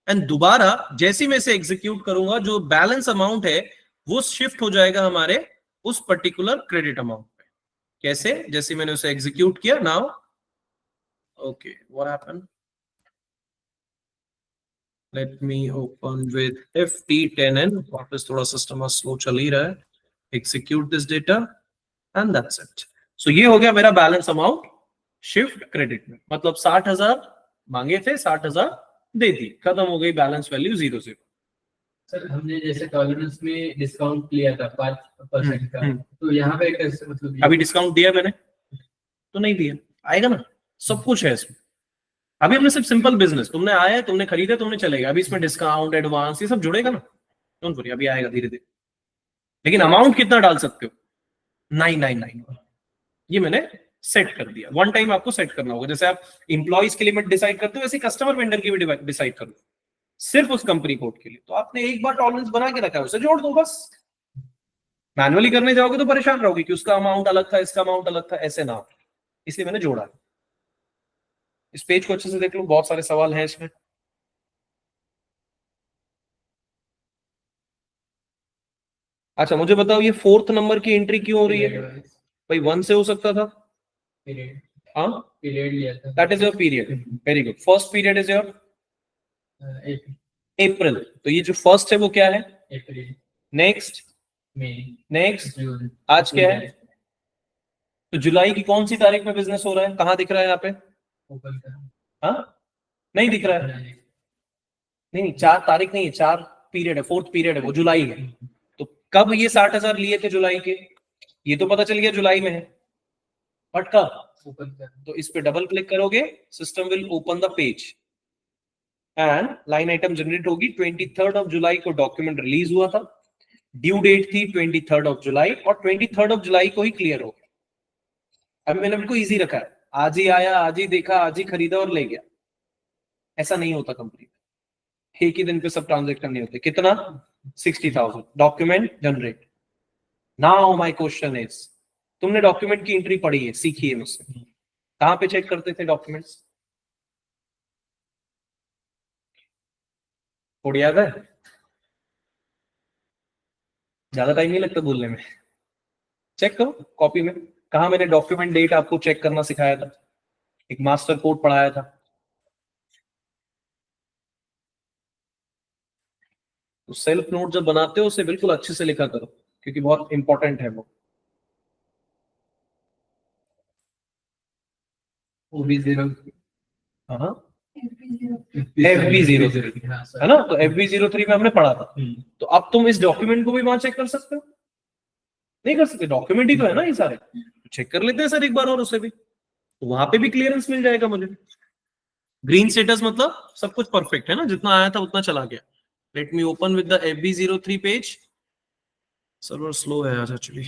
Speaker 2: एंड दोबारा जैसे मैं इसे एग्जीक्यूट करूंगा, जो बैलेंस अमाउंट है वो शिफ्ट हो जाएगा हमारे उस पर्टिकुलर क्रेडिट अमाउंट पे। कैसे? जैसे मैंने उसे एग्जीक्यूट किया, now okay what happened, let me open with FT10N, वापस थोड़ा सिस्टम स्लो चल ही रहा है, execute this data and that's it. So ये हो गया मेरा बैलेंस अमाउंट शिफ्ट क्रेडिट में, मतलब 60,000 मांगे थे, 60,000 दे दी, खत्म हो गई बैलेंस वैल्यू 00।
Speaker 1: सर हमने जैसे टॉलरेंस में डिस्काउंट लिया था 5% का, तो यहाँ पे कैसे, मतलब
Speaker 2: अभी डिस्काउंट दिया मैंने तो नहीं दिया, आएगा ना, सब कुछ है इसमें। अभी हमने सिर्फ सिंपल बिजनेस, तुमने आया, तुमने खरीदा, तुमने चलेगा, अभी इसमें डिस्काउंट एडवांस ये सब जुड़ेगा ना, डोंट वरी, अभी आएगा धीरे धीरे। लेकिन अमाउंट कितना डाल सकते हो, 999, ये मैंने सेट कर दिया। वन टाइम आपको सेट करना होगा, जैसे आप इंप्लॉइज की लिमिट डिसाइड करते हो, वैसे कस्टमर वेंडर की भी डिसाइड करो, सिर्फ उस कंपनी कोड के लिए। तो आपने एक बार टॉलरेंस बना के रखा है, उसे जोड़ दो बस। मैनुअली करने जाओगे तो परेशान रहोगे कि उसका अमाउंट अलग था, इसका अमाउंट अलग था, ऐसे ना हो, इसलिए मैंने जोड़ा। इस पेज को अच्छे से देख लो, बहुत सारे सवाल हैं इसमें। अच्छा मुझे बताओ, ये 4th नंबर की एंट्री क्यों हो रही है भाई? 1 से हो सकता था। हाँ,
Speaker 1: पीरियड लिया था,
Speaker 2: that is your period, very good. First period is your April, तो ये जो फर्स्ट है वो क्या है,
Speaker 1: अप्रैल।
Speaker 2: नेक्स्ट
Speaker 1: मई,
Speaker 2: नेक्स्ट,
Speaker 1: जून,
Speaker 2: आज क्या है, तो जुलाई की कौन सी तारीख में बिजनेस हो रहा है, कहां दिख रहा है यहाँ पे? हाँ नहीं दिख रहा है, नहीं 4 तारीख नहीं है, 4 पीरियड है, फोर्थ पीरियड है, वो जुलाई है। तो कब ये 60,000 लिए थे जुलाई के, ये तो पता चल गया जुलाई में है, बट कब, तो इस पे डबल क्लिक करोगे, system will open the page and line item generate होगी। 23 ऑफ जुलाई को डॉक्यूमेंट रिलीज हुआ था, ड्यू डेट थी 23 ऑफ जुलाई, और 23 ऑफ जुलाई को ही क्लियर हो गया। अब मैंने बिल्कुल इजी रखा है, आज ही आया, आज ही देखा, आज ही खरीदा और ले गया, ऐसा नहीं होता कंपनी में। एक ही दिन पे सब ट्रांजेक्शन नहीं होते। कितना, 60,000 document generate. Now my question is, तुमने डॉक्यूमेंट की एंट्री पढ़ी है, सीखी है मुझसे, कहां पे चेक करते थे डॉक्यूमेंट्स, कोड याद है? ज्यादा टाइम नहीं लगता भूलने में, चेक करो कॉपी में, कहा मैंने डॉक्यूमेंट डेट आपको चेक करना सिखाया था, एक मास्टर कोड पढ़ाया था। तो सेल्फ नोट जब बनाते हो उसे बिल्कुल अच्छे से लिखा करो, क्योंकि बहुत इंपॉर्टेंट है वो।
Speaker 1: OB0,
Speaker 2: हाँ, FB03 है ना, तो FB03 में हमने पढ़ा था। तो अब तुम इस डॉक्यूमेंट को भी वहां चेक कर सकते हो, नहीं कर सकते, डॉक्यूमेंट ही तो है ना ये सारे, चेक कर लेते हैं सर एक बार और उसे भी, तो वहां पे भी क्लियरेंस मिल जाएगा मुझे। ग्रीन स्टेटस मतलब सब कुछ परफेक्ट है ना, जितना आया था उतना चला गया। Late me open with the FB03 page. Server slow है आज एक्चुअली,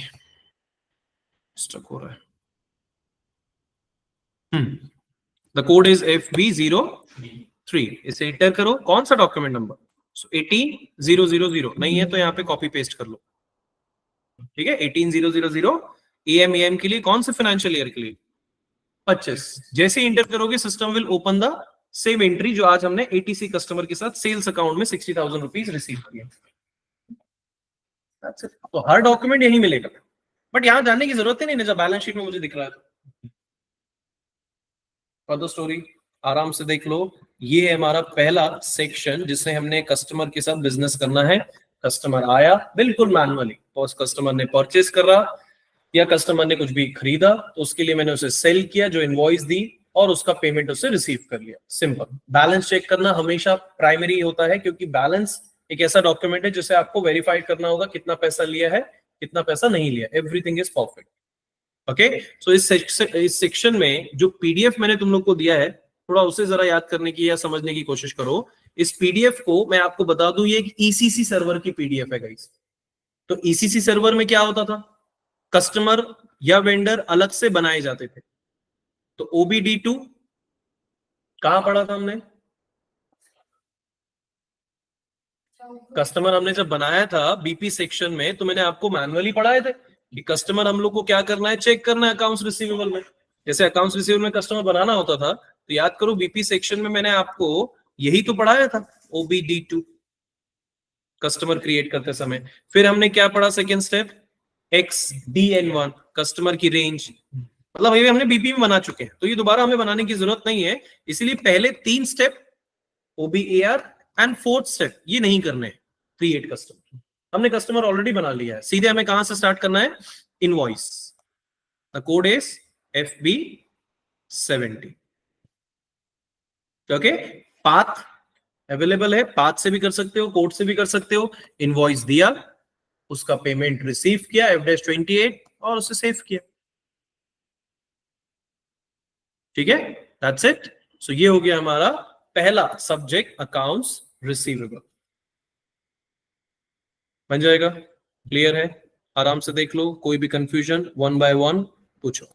Speaker 2: स्टक हो रहा है। द कोड इज FB03, इसे एंटर करो। कौन सा डॉक्यूमेंट नंबर, 18000 नहीं है तो यहाँ पे कॉपी पेस्ट कर लो, ठीक है। 18000 EM के लिए, कौन से फाइनेंशियल ईयर के लिए, 25। जैसे इंटर करोगे system will open the same entry जो आज हमने ATC कस्टमर के साथ सेल्स अकाउंट में 60,000 रुपीज रिसीव किए। तो हर डॉक्यूमेंट यही मिलेगा, बट यहां जाने की जरूरत ही नहीं, जब बैलेंस शीट में मुझे दिख रहा है। फर्दर स्टोरी आराम से देख लो। ये है हमारा पहला सेक्शन जिससे हमने कस्टमर के साथ बिजनेस करना है। कस्टमर आया बिल्कुल मैनुअली, तो उस कस्टमर ने परचेस करा या कस्टमर ने कुछ भी खरीदा, तो उसके लिए मैंने उसे सेल किया, जो इनवॉइस दी, और उसका पेमेंट उसे रिसीव कर लिया। सिंपल। बैलेंस चेक करना हमेशा प्राइमरी होता है, क्योंकि बैलेंस एक ऐसा डॉक्यूमेंट है जिसे आपको वेरीफाई करना होगा कितना पैसा लिया है, कितना पैसा नहीं लिया। Everything is perfect. ओके, सो इस सेक्शन में जो पीडीएफ मैंने तुम लोग को दिया है, थोड़ा उसे जरा याद करने की या समझने की कोशिश करो। इस पीडीएफ को मैं आपको बता दूं, ये एक ECC सर्वर की पीडीएफ है गाइस। तो ECC सर्वर में क्या होता था, कस्टमर या वेंडर अलग से बनाए जाते थे। तो OBD2 कहां पढ़ा था हमने, कस्टमर हमने जब बनाया था BP सेक्शन में, तो मैंने आपको मैनुअली पढ़ाए थे कि कस्टमर हम लोग को क्या करना है, चेक करना है अकाउंट्स रिसीवेबल में। जैसे अकाउंट्स रिसीवेबल में कस्टमर बनाना होता था, तो याद करो BP सेक्शन में मैंने आपको यही तो पढ़ाया था, OBD2 कस्टमर क्रिएट करते समय। फिर हमने क्या पढ़ा, सेकेंड स्टेप XDN1 कस्टमर की रेंज, मतलब ये हमने BP में बना चुके हैं, तो ये दोबारा हमें बनाने की जरूरत नहीं है। इसलिए पहले 3 step OBAR and 4th step ये नहीं करने, क्रिएट कस्टमर। हमने कस्टमर ऑलरेडी बना लिया है। सीधे हमें कहां से स्टार्ट करना है, invoice. The code is FB70। Okay, path available है, पाथ से भी कर सकते हो, कोड से भी कर सकते हो। इनवॉइस दिया, उसका पेमेंट रिसीव किया F-28 और उसे सेव किया, ठीक है। That's it. सो ये हो गया हमारा पहला सब्जेक्ट, अकाउंट्स रिसीवेबल। बन जाएगा, क्लियर है? आराम से देख लो, कोई भी कंफ्यूजन 1 by 1 पूछो।